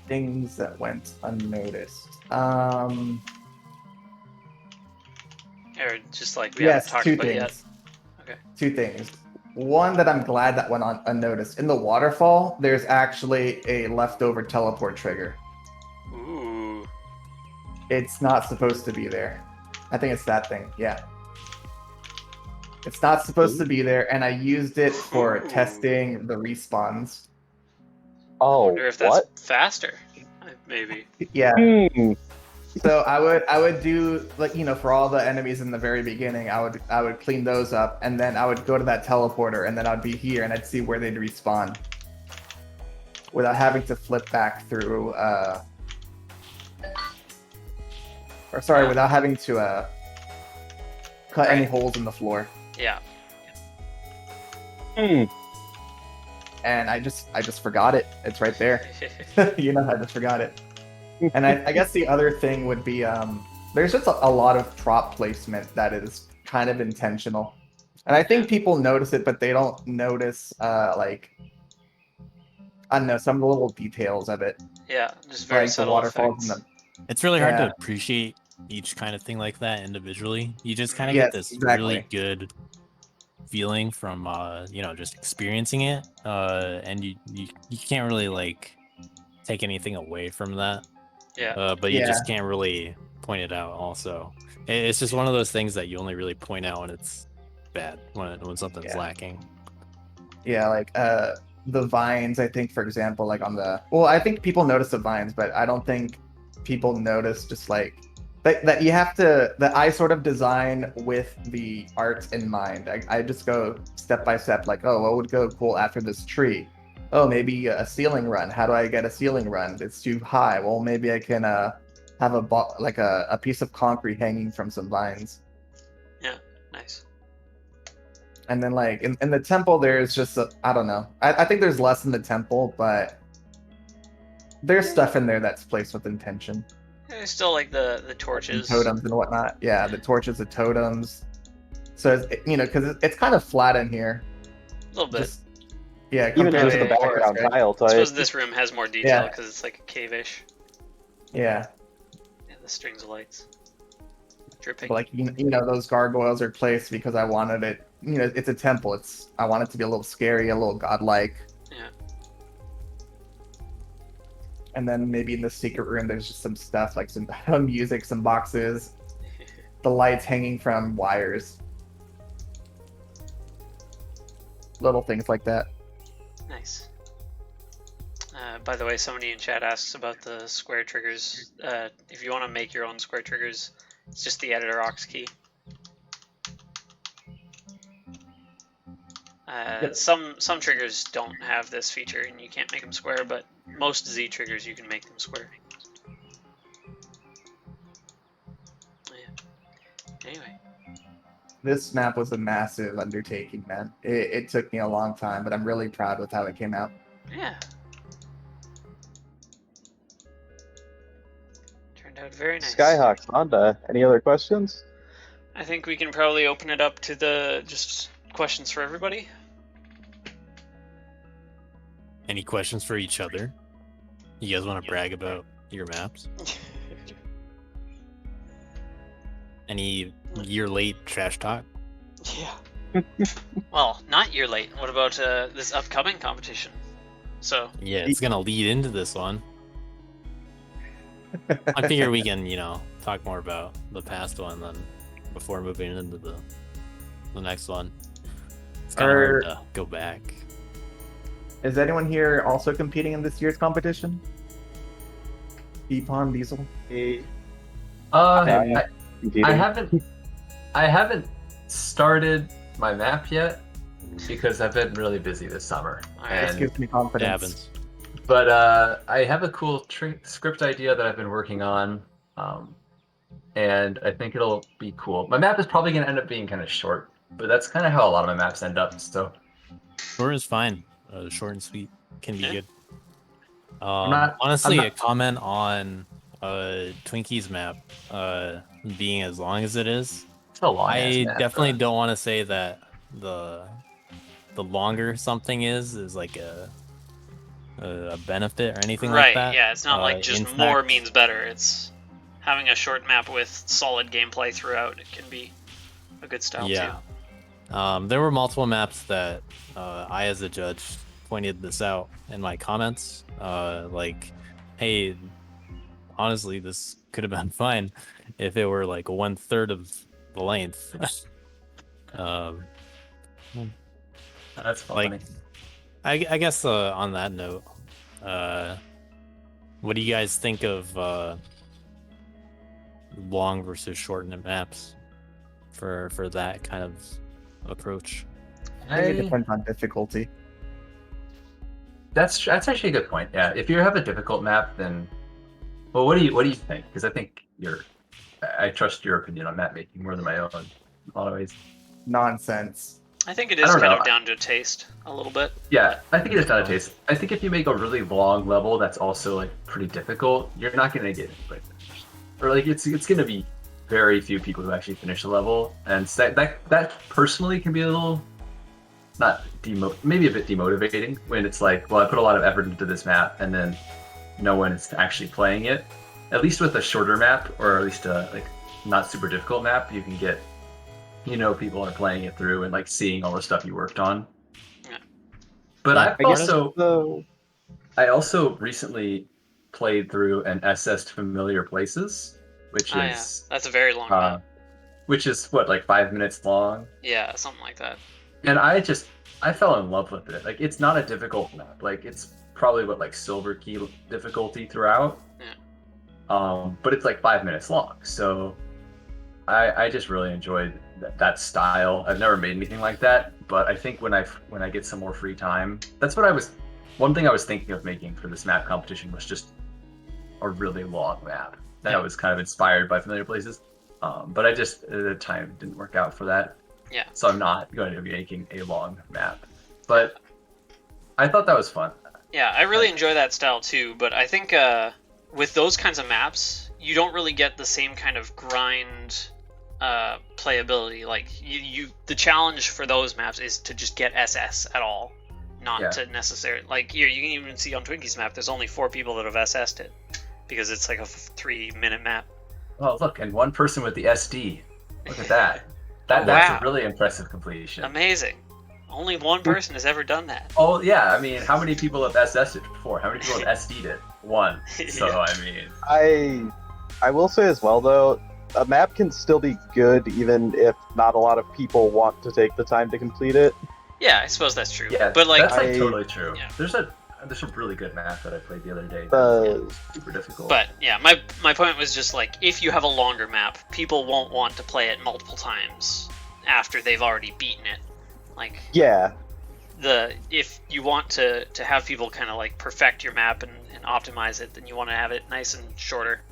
[SPEAKER 6] Things that went unnoticed.
[SPEAKER 1] Or just like we haven't talked
[SPEAKER 6] two
[SPEAKER 1] about
[SPEAKER 6] things.
[SPEAKER 1] yet. Okay.
[SPEAKER 6] Two things. One that I'm glad that went on unnoticed. In the waterfall, there's actually a leftover teleport trigger.
[SPEAKER 1] Ooh.
[SPEAKER 6] It's not supposed to be there. I think it's that thing. Yeah. It's not supposed to be there, and I used it for testing the respawns.
[SPEAKER 1] I
[SPEAKER 2] Oh,
[SPEAKER 1] wonder if that's
[SPEAKER 2] what?
[SPEAKER 1] faster. Maybe.
[SPEAKER 6] Yeah.
[SPEAKER 2] Hmm.
[SPEAKER 6] So I would do like for all the enemies in the very beginning, I would clean those up, and then I would go to that teleporter, and then I'd be here, and I'd see where they'd respawn, without having to flip back through. Without having to cut any holes in the floor.
[SPEAKER 1] Yeah.
[SPEAKER 2] Hmm.
[SPEAKER 6] And I just forgot it. It's right there. I just forgot it. And I guess the other thing would be there's just a lot of prop placement that is kind of intentional, and I think people notice it, but they don't notice I don't know, some of the little details of it.
[SPEAKER 1] Yeah, just very
[SPEAKER 6] Like the
[SPEAKER 1] subtle
[SPEAKER 6] waterfalls
[SPEAKER 1] effects.
[SPEAKER 4] It's really hard
[SPEAKER 6] Yeah.
[SPEAKER 4] to appreciate each kind of thing like that individually. You just kind of
[SPEAKER 6] Yes,
[SPEAKER 4] get this
[SPEAKER 6] exactly.
[SPEAKER 4] really good feeling from just experiencing it, and you can't really like take anything away from that.
[SPEAKER 1] Yeah.
[SPEAKER 4] But you just can't really pointed out also. It's just one of those things that you only really point out when it's bad, when something's lacking.
[SPEAKER 6] Yeah, like the vines, I think, for example, like on the... Well, I think people notice the vines, but I don't think people notice just like... That you have to... That I sort of design with the art in mind. I just go step by step, like, oh, what would go cool after this tree? Oh, maybe a ceiling run. How do I get a ceiling run? It's too high. Well, maybe I can have a piece of concrete hanging from some vines.
[SPEAKER 1] Yeah, nice.
[SPEAKER 6] And then, like, in the temple, there's just I don't know. I think there's less in the temple, but there's stuff in there that's placed with intention.
[SPEAKER 1] There's still like the torches,
[SPEAKER 6] and totems and whatnot. Yeah, the torches, the totems. So because it's kind of flat in here.
[SPEAKER 1] A little bit.
[SPEAKER 6] Yeah,
[SPEAKER 2] even just the background tile type.
[SPEAKER 1] I suppose this room has more detail because it's like cave-ish.
[SPEAKER 6] Yeah.
[SPEAKER 1] Yeah, the strings of lights dripping.
[SPEAKER 6] But like those gargoyles are placed because I wanted it. It's a temple. I want it to be a little scary, a little godlike.
[SPEAKER 1] Yeah.
[SPEAKER 6] And then maybe in the secret room, there's just some stuff like some music, some boxes, the lights hanging from wires, little things like that.
[SPEAKER 1] Nice. By the way, somebody in chat asks about the square triggers. If you want to make your own square triggers, it's just the editor aux key. Some triggers don't have this feature and you can't make them square, but most Z triggers you can make them square. Yeah. Anyway.
[SPEAKER 6] This map was a massive undertaking, man. It took me a long time, but I'm really proud with how it came out.
[SPEAKER 1] Yeah. Turned out very nice.
[SPEAKER 2] Skyhawk, Zaandaa, any other questions?
[SPEAKER 1] I think we can probably open it up to the just questions for everybody.
[SPEAKER 4] Any questions for each other? You guys want to brag about your maps? Any year late trash talk?
[SPEAKER 1] Yeah. Well, not year late. What about this upcoming competition? So.
[SPEAKER 4] Yeah, it's gonna lead into this one. I figure we can, talk more about the past one then before moving into the next one. It's kind of hard to go back.
[SPEAKER 6] Is anyone here also competing in this year's competition? Eponn, Diesel?
[SPEAKER 3] I haven't started my map yet because I've been really busy this summer.
[SPEAKER 6] This gives me confidence.
[SPEAKER 3] But I have a cool script idea that I've been working on, and I think it'll be cool. My map is probably going to end up being kind of short, but that's kind of how a lot of my maps end up. So
[SPEAKER 4] short is fine. Short and sweet can be good. Honestly, a comment on Twinkie's map being as long as it is. I definitely don't want to say that the longer something is like a benefit or anything like that.
[SPEAKER 1] Right, yeah, it's not like just more means better. It's having a short map with solid gameplay throughout. It can be a good style too.
[SPEAKER 4] There were multiple maps that I, as a judge, pointed this out in my comments. Like, hey, honestly, this could have been fine if it were like 1/3 of the length.
[SPEAKER 3] That's funny.
[SPEAKER 4] Like, I guess on that note, what do you guys think of long versus shortened maps for that kind of approach?
[SPEAKER 6] I think it depends on difficulty.
[SPEAKER 3] That's actually a good point. Yeah, if you have a difficult map, then what do you think? Because I think I trust your opinion on map making more than my own in a lot of ways.
[SPEAKER 6] Nonsense.
[SPEAKER 1] I think it is kind of down to taste a little bit.
[SPEAKER 3] Yeah, I think it is down to taste. I think if you make a really long level that's also like pretty difficult, you're not gonna get anybody finished. Or like it's gonna be very few people who actually finish the level, and that personally can be a little maybe a bit demotivating when it's like, well, I put a lot of effort into this map and then no one is actually playing it. At least with a shorter map, or at least a like not super difficult map, you can get people are playing it through and like seeing all the stuff you worked on.
[SPEAKER 1] Yeah.
[SPEAKER 3] But I also recently played through and assessed Familiar Places, which is
[SPEAKER 1] that's a very long map.
[SPEAKER 3] Which is what, like 5 minutes long?
[SPEAKER 1] Yeah, something like that.
[SPEAKER 3] And I fell in love with it. Like, it's not a difficult map. Like, it's probably what, like silver key difficulty throughout.
[SPEAKER 1] Yeah.
[SPEAKER 3] But it's like 5 minutes long. So I just really enjoyed that style. I've never made anything like that, but I think when I get some more free time, that's what one thing I was thinking of making for this map competition was just a really long map that was kind of inspired by familiar places. But I just, at the time, didn't work out for that.
[SPEAKER 1] Yeah.
[SPEAKER 3] So I'm not going to be making a long map. But I thought that was fun.
[SPEAKER 1] Yeah, I really enjoy that style too, but I think with those kinds of maps, you don't really get the same kind of grind playability. Like, the challenge for those maps is to just get SS at all, not to necessarily... Like, here, you can even see on Twinkie's map, there's only 4 people that have SS'd it, because it's like a 3-minute map.
[SPEAKER 3] Oh, look, and 1 person with the SD. Look at that. That's a really impressive completion.
[SPEAKER 1] Amazing. Only 1 person has ever done that.
[SPEAKER 3] Oh, yeah. I mean, how many people have SS'd it before? How many people have SD'd it? 1. So, I mean...
[SPEAKER 2] I will say as well, though, a map can still be good even if not a lot of people want to take the time to complete it.
[SPEAKER 1] Yeah, I suppose that's true.
[SPEAKER 3] Yeah,
[SPEAKER 1] but like,
[SPEAKER 3] that's like totally true.
[SPEAKER 1] Yeah.
[SPEAKER 3] There's a really good map that I played the other day. Super difficult.
[SPEAKER 1] But yeah, my point was just like, if you have a longer map, people won't want to play it multiple times after they've already beaten it. Like,
[SPEAKER 2] yeah,
[SPEAKER 1] if you want to have people kind of like perfect your map and optimize it, then you want to have it nice and shorter.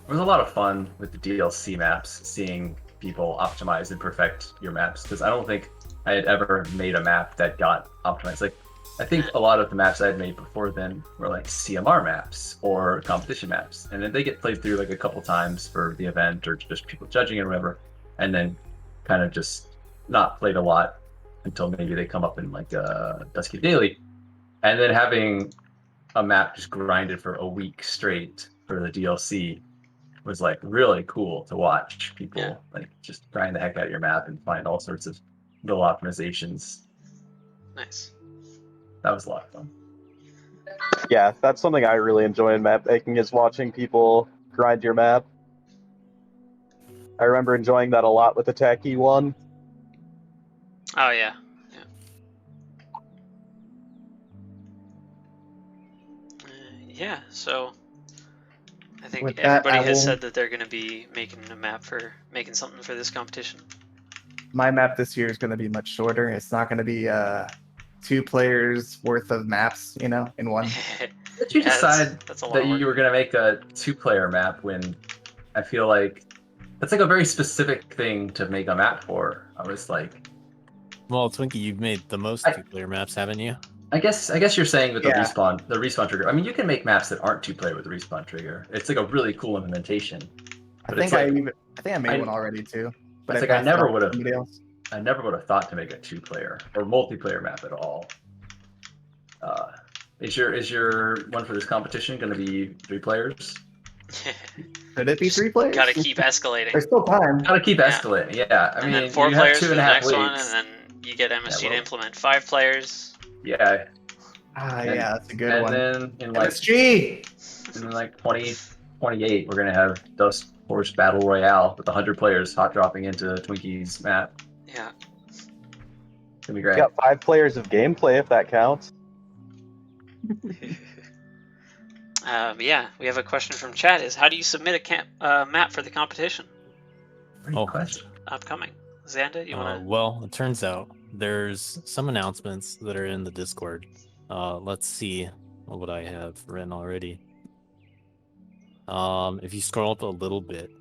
[SPEAKER 3] It was a lot of fun with the DLC maps, seeing people optimize and perfect your maps, because I don't think I had ever made a map that got optimized. Like, I think a lot of the maps I had made before then were like CMR maps or competition maps, and then they get played through like a couple times for the event or just people judging or whatever, and then kind of just not played a lot until maybe they come up in like Dusky Daily, and then having a map just grinded for a week straight for the DLC was like really cool to watch people like just grind the heck out of your map and find all sorts of little optimizations.
[SPEAKER 1] Nice.
[SPEAKER 3] That was a lot of fun.
[SPEAKER 2] Yeah, that's something I really enjoy in map making, is watching people grind your map. I remember enjoying that a lot with the Tacky one.
[SPEAKER 1] Oh yeah. Yeah, so I think
[SPEAKER 6] With that,
[SPEAKER 1] everybody has said that they're going to be making something for this competition.
[SPEAKER 6] My map this year is going to be much shorter. It's not going to be 2 players worth of maps, in one.
[SPEAKER 3] Did you decide
[SPEAKER 1] that's a lot
[SPEAKER 3] that you were going to make a 2-player map when I feel like that's like a very specific thing to make a map for? I was like...
[SPEAKER 4] Well, Twinkie, you've made the most 2-player maps, haven't you?
[SPEAKER 3] I guess you're saying with the respawn trigger. I mean, you can make maps that aren't 2-player with the respawn trigger. It's like a really cool implementation.
[SPEAKER 6] I think I made one already too. But
[SPEAKER 3] it's like I never would have thought to make a 2-player or multiplayer map at all. Is your one for this competition going to be 3 players?
[SPEAKER 6] Could it be 3 players?
[SPEAKER 1] Gotta keep escalating.
[SPEAKER 6] There's still time.
[SPEAKER 3] Gotta keep escalating. Yeah, I mean,
[SPEAKER 1] then 4
[SPEAKER 3] you
[SPEAKER 1] players
[SPEAKER 3] have 2.5
[SPEAKER 1] for the next
[SPEAKER 3] weeks.
[SPEAKER 1] one, and then you get MSG to implement 5 players.
[SPEAKER 3] Yeah.
[SPEAKER 6] Yeah, that's a good one.
[SPEAKER 3] And then in like
[SPEAKER 6] MSG!
[SPEAKER 3] in like 2028, we're gonna have Dustforce Battle Royale with 100 players hot dropping into Twinkie's map.
[SPEAKER 1] Yeah.
[SPEAKER 3] It's gonna be great.
[SPEAKER 2] Got 5 players of gameplay, if that counts.
[SPEAKER 1] Yeah, we have a question from chat. Is how do you submit a map for the competition?
[SPEAKER 3] Great question.
[SPEAKER 1] Upcoming. Zaandaa, you wanna?
[SPEAKER 4] Well, it turns out there's some announcements that are in the Discord. Let's see what I have written already. If you scroll up a little bit,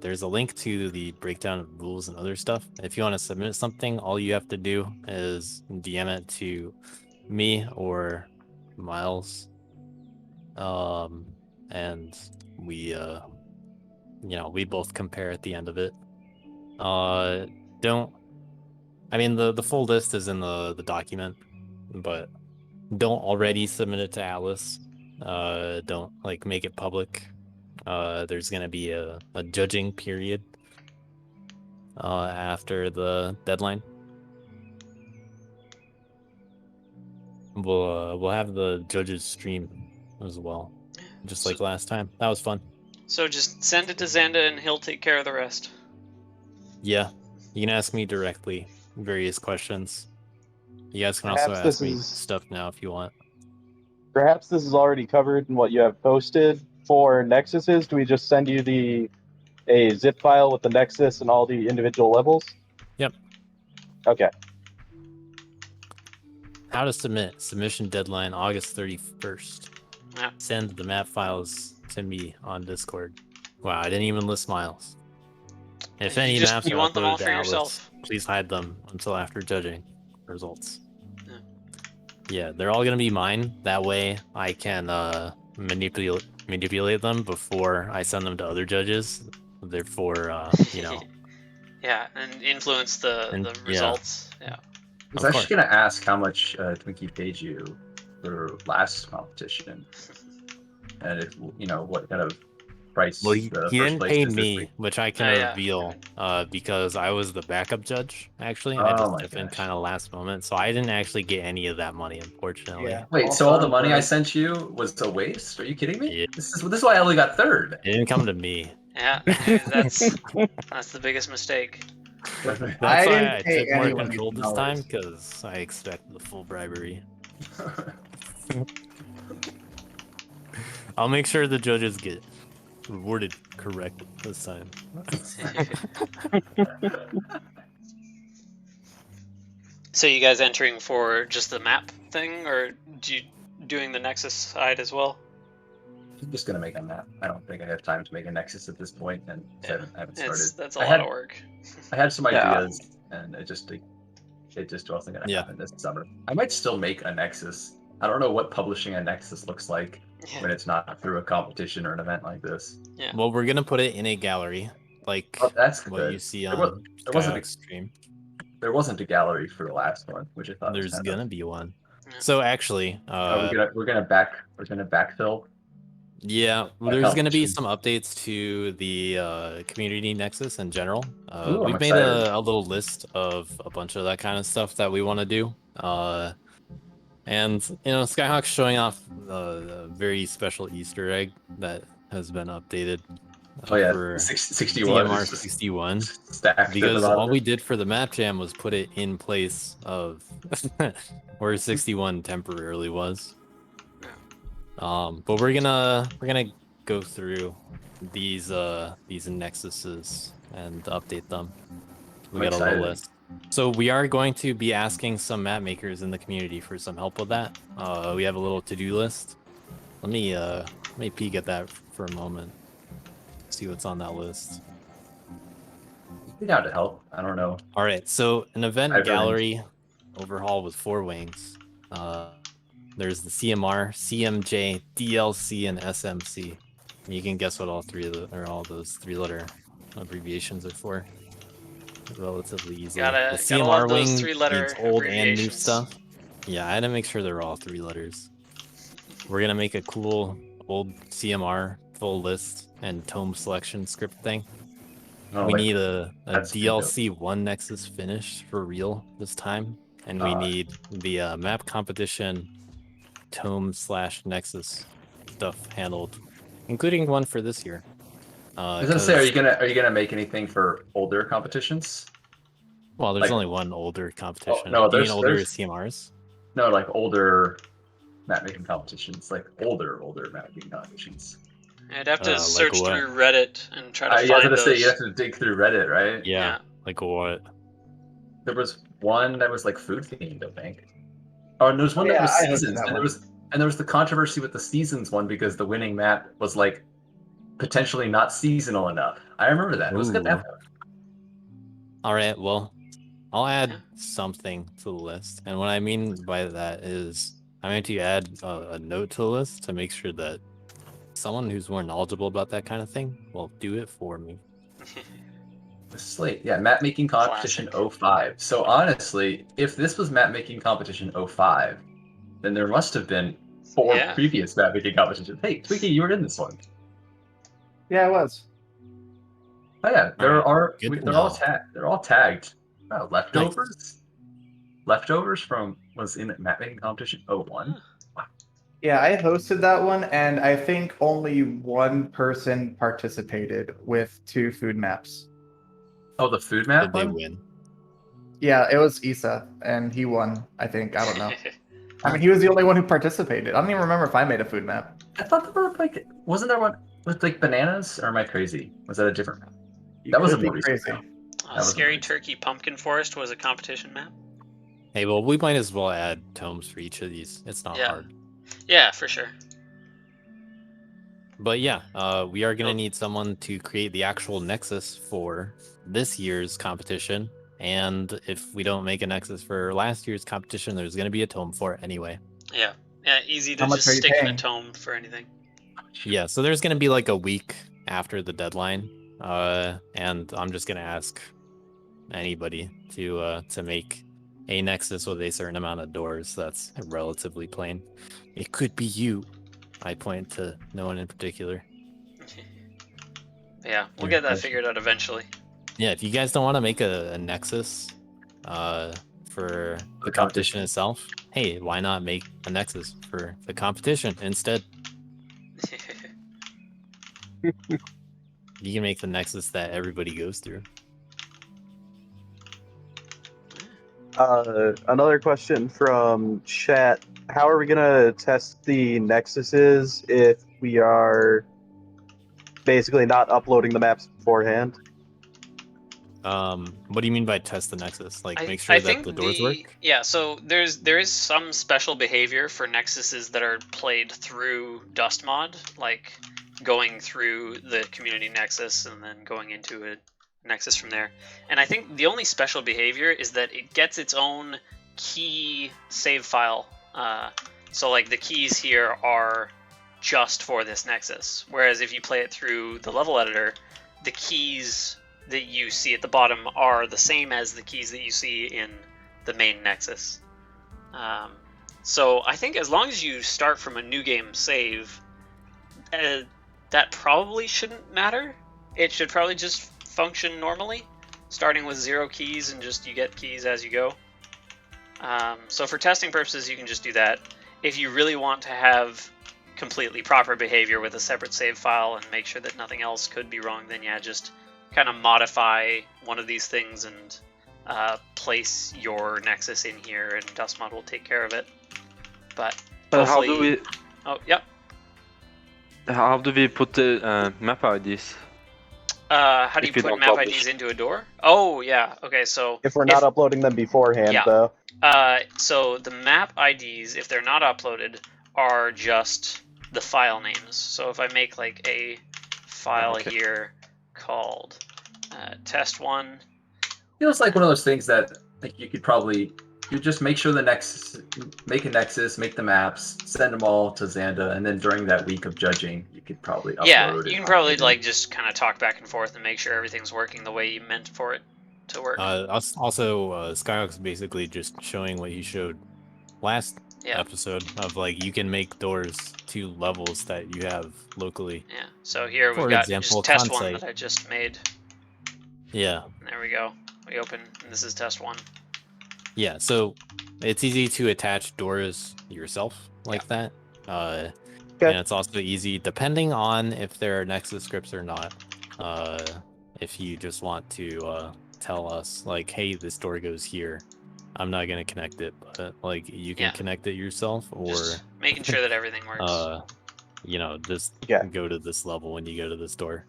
[SPEAKER 4] there's a link to the breakdown of rules and other stuff. If you want to submit something, all you have to do is DM it to me or Miles. And we we both compare at the end of it. I mean, the full list is in the document, but don't already submit it to Alice. Don't make it public. There's gonna be a judging period after the deadline. We'll have the judges stream as well, just like last time. That was fun.
[SPEAKER 1] So just send it to Zaandaa and he'll take care of the rest.
[SPEAKER 4] Yeah, you can ask me directly various questions. You guys can
[SPEAKER 2] Perhaps
[SPEAKER 4] also
[SPEAKER 2] this
[SPEAKER 4] ask me
[SPEAKER 2] is-
[SPEAKER 4] stuff now if you want.
[SPEAKER 2] Perhaps this is already covered in what you have posted for Nexuses. Do we just send you a zip file with the Nexus and all the individual levels?
[SPEAKER 4] Yep.
[SPEAKER 2] Okay.
[SPEAKER 4] How to submit. Submission deadline August 31st.
[SPEAKER 1] Yeah.
[SPEAKER 4] Send the map files to me on Discord. Wow, I didn't even list Miles. If any maps
[SPEAKER 1] you
[SPEAKER 4] are
[SPEAKER 1] want them all
[SPEAKER 4] uploaded to
[SPEAKER 1] for
[SPEAKER 4] Atlas,
[SPEAKER 1] yourself.
[SPEAKER 4] please hide them until after judging results.
[SPEAKER 1] Yeah.
[SPEAKER 4] Yeah, they're all gonna be mine. That way, I can manipulate them before I send them to other judges. Therefore, you know.
[SPEAKER 1] Yeah, and influence the results. Yeah.
[SPEAKER 3] I was actually going to ask how much Twinkie paid you for last competition, and if you know what kind of price.
[SPEAKER 4] Well, he didn't pay me, which I can
[SPEAKER 1] yeah.
[SPEAKER 4] reveal because I was the backup judge. Actually,
[SPEAKER 3] Oh
[SPEAKER 4] I just
[SPEAKER 3] my
[SPEAKER 4] stepped in
[SPEAKER 3] gosh.
[SPEAKER 4] kind of last moment, so I didn't actually get any of that money, unfortunately.
[SPEAKER 6] Yeah.
[SPEAKER 3] Wait, so
[SPEAKER 6] Also,
[SPEAKER 3] all the money I sent you was a waste? Are you kidding me?
[SPEAKER 4] Yeah.
[SPEAKER 3] This is why I only got third.
[SPEAKER 4] It didn't come to me.
[SPEAKER 1] Yeah, that's the biggest mistake.
[SPEAKER 4] That's
[SPEAKER 6] I
[SPEAKER 4] why
[SPEAKER 6] didn't
[SPEAKER 4] I
[SPEAKER 6] pay
[SPEAKER 4] took more
[SPEAKER 6] anyone
[SPEAKER 4] control this
[SPEAKER 6] $8.
[SPEAKER 4] time because I expect the full bribery. I'll make sure the judges get rewarded correctly this time.
[SPEAKER 1] So you guys entering for just the map thing, or doing the Nexus side as well?
[SPEAKER 3] I'm just gonna make a map. I don't think I have time to make a Nexus at this point, and I haven't started.
[SPEAKER 1] That's a lot of work.
[SPEAKER 3] I had some
[SPEAKER 6] Yeah.
[SPEAKER 3] ideas, and it just wasn't gonna happen this summer. I might still make a Nexus. I don't know what publishing a Nexus looks like when it's not through a competition or an event like this.
[SPEAKER 1] Yeah.
[SPEAKER 4] Well, we're gonna put it in a gallery, like
[SPEAKER 3] that's
[SPEAKER 4] what
[SPEAKER 3] good.
[SPEAKER 4] you see
[SPEAKER 3] There
[SPEAKER 4] on
[SPEAKER 3] wasn't
[SPEAKER 4] Skyhawk stream.
[SPEAKER 3] There wasn't a gallery for the last one, which I thought
[SPEAKER 4] There's
[SPEAKER 3] was
[SPEAKER 4] gonna be one.
[SPEAKER 1] Yeah.
[SPEAKER 4] So actually,
[SPEAKER 3] we're gonna backfill.
[SPEAKER 4] yeah, well, there's gonna be some updates to the community Nexus in general.
[SPEAKER 3] Ooh,
[SPEAKER 4] We've
[SPEAKER 3] I'm
[SPEAKER 4] made
[SPEAKER 3] excited.
[SPEAKER 4] a little list of a bunch of that kind of stuff that we want to do. And you know, Skyhawk's showing off a very special Easter egg that has been updated.
[SPEAKER 3] Oh yeah,
[SPEAKER 4] for
[SPEAKER 3] 61.
[SPEAKER 4] DMR 61.
[SPEAKER 3] Stacked
[SPEAKER 4] Because all we did for the map jam was put it in place of where 61 temporarily was. But we're gonna go through these nexuses and update them. We got a little list. So we are going to be asking some map makers in the community for some help with that. We have a little to-do list. Let me peek at that for a moment. See what's on that list.
[SPEAKER 3] Be down to help. I don't know.
[SPEAKER 4] All right, so an event gallery overhaul with 4 wings. There's the CMR, CMJ, DLC, and SMC. You can guess what all those 3-letter abbreviations are for. Relatively easy. The CMR wing needs old and new stuff. Yeah, I had to make sure they're all 3 letters. We're gonna make a cool old CMR full list and tome selection script thing. We need a DLC 1 Nexus finish for real this time, and we need the map competition tome/Nexus stuff handled, including one for this year.
[SPEAKER 3] I was gonna say, are you gonna make anything for older competitions?
[SPEAKER 4] Well, there's only one older competition.
[SPEAKER 3] Oh, no,
[SPEAKER 4] there's older CMRs.
[SPEAKER 3] No, like older mapmaking competitions, like older mapmaking competitions.
[SPEAKER 1] I'd have to search through Reddit and try to find
[SPEAKER 3] you have to
[SPEAKER 1] those.
[SPEAKER 3] say you have to dig through Reddit, right?
[SPEAKER 4] Yeah. Like what?
[SPEAKER 3] There was one that was like food themed, I think. Oh, and there was one that was seasons, and there was the controversy with the seasons one because the winning map was like potentially not seasonal enough. I remember that. It was a good map.
[SPEAKER 4] All right, well, I'll add something to the list, and what I mean by that is I'm going to add a note to the list to make sure that someone who's more knowledgeable about that kind of thing will do it for me.
[SPEAKER 3] Slate, yeah, mapmaking competition 05. So honestly, if this was mapmaking competition 05, then there must have been 4 previous mapmaking competitions. Hey, Twinkie, you were in this one.
[SPEAKER 6] Yeah, I was.
[SPEAKER 3] Oh yeah, they're all tagged. Oh, leftovers. Leftovers from was in mapmaking competition 01. Wow.
[SPEAKER 6] Yeah, I hosted that one, and I think only one person participated with 2 food maps.
[SPEAKER 3] Oh, the food map
[SPEAKER 4] Did they
[SPEAKER 3] one?
[SPEAKER 4] win?
[SPEAKER 6] Yeah, it was Issa, and he won, I think. I don't know. I mean, he was the only one who participated. I don't even remember if I made a food map.
[SPEAKER 3] I thought there were like, wasn't there one with like bananas, or am I crazy? Was that a different map?
[SPEAKER 6] You
[SPEAKER 3] That was a
[SPEAKER 6] could be
[SPEAKER 3] more recent
[SPEAKER 6] crazy.
[SPEAKER 3] map. That was
[SPEAKER 1] Scary
[SPEAKER 3] amazing.
[SPEAKER 1] Turkey Pumpkin Forest was a competition map.
[SPEAKER 4] Hey, well, we might as well add tomes for each of these. It's not hard.
[SPEAKER 1] Yeah, for sure.
[SPEAKER 4] But yeah, we are gonna need someone to create the actual nexus for this year's competition. And if we don't make a nexus for last year's competition, there's gonna be a tome for it anyway.
[SPEAKER 1] Yeah, easy to
[SPEAKER 6] How much
[SPEAKER 1] just
[SPEAKER 6] are you
[SPEAKER 1] stick in a
[SPEAKER 6] paying?
[SPEAKER 1] tome for anything.
[SPEAKER 4] Yeah, so there's gonna be like a week after the deadline, and I'm just gonna ask anybody to make a nexus with a certain amount of doors that's relatively plain. It could be you. I point to no one in particular.
[SPEAKER 1] Yeah, we'll get that figured out eventually.
[SPEAKER 4] Yeah, if you guys don't want to make a nexus for the competition itself, hey, why not make a nexus for the competition instead? You can make the nexus that everybody goes through.
[SPEAKER 2] Another question from chat. How are we gonna test the nexuses if we are basically not uploading the maps beforehand?
[SPEAKER 4] What do you mean by test the nexus? Like make sure that the doors work?
[SPEAKER 1] Yeah, so there is some special behavior for nexuses that are played through Dust mod, like going through the community nexus and then going into a nexus from there. And I think the only special behavior is that it gets its own key save file. So like the keys here are just for this nexus, whereas if you play it through the level editor, the keys that you see at the bottom are the same as the keys that you see in the main nexus. So I think as long as you start from a new game save, that probably shouldn't matter. It should probably just function normally, starting with 0 keys and just you get keys as you go. So for testing purposes, you can just do that. If you really want to have completely proper behavior with a separate save file and make sure that nothing else could be wrong, then yeah, just kind of modify one of these things and place your nexus in here, and DustMod will take care of it. But
[SPEAKER 5] how do we?
[SPEAKER 1] Oh, yep.
[SPEAKER 5] How do we put the map IDs?
[SPEAKER 1] How do you put map IDs into a door? Oh, yeah. Okay, so
[SPEAKER 2] if we're not uploading them beforehand, though.
[SPEAKER 1] So the map IDs, if they're not uploaded, are just the file names. So if I make like a file here called test1,
[SPEAKER 3] feels like one of those things that like you could probably just make sure the nexus, make a nexus, make the maps, send them all to Zaandaa, and then during that week of judging, you could probably upload
[SPEAKER 1] you can probably like just kind of talk back and forth and make sure everything's working the way you meant for it to work.
[SPEAKER 4] Also, Skyhawk's basically just showing what he showed last episode of like you can make doors to levels that you have locally.
[SPEAKER 1] Yeah. So here we've got just test 1 that I just made.
[SPEAKER 4] Yeah.
[SPEAKER 1] And there we go. We open, and this is test 1.
[SPEAKER 4] Yeah, so it's easy to attach doors yourself like that. And it's also easy, depending on if there are Nexus scripts or not, if you just want to tell us, like, hey, this door goes here. I'm not going to connect it, but, like, you can connect it yourself, or...
[SPEAKER 1] Just making sure that everything works.
[SPEAKER 4] You know, just go to this level when you go to this door.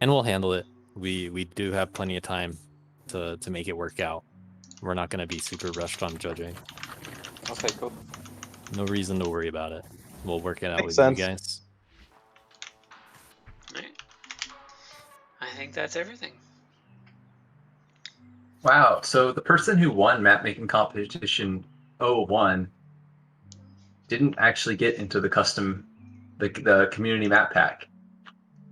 [SPEAKER 4] And we'll handle it. We do have plenty of time to make it work out. We're not going to be super rushed on judging.
[SPEAKER 5] Okay, cool.
[SPEAKER 4] No reason to worry about it. We'll work it out with you guys.
[SPEAKER 1] Alright. I think that's everything.
[SPEAKER 3] Wow, so the person who won Mapmaking Competition 01 didn't actually get into the custom, the community map pack.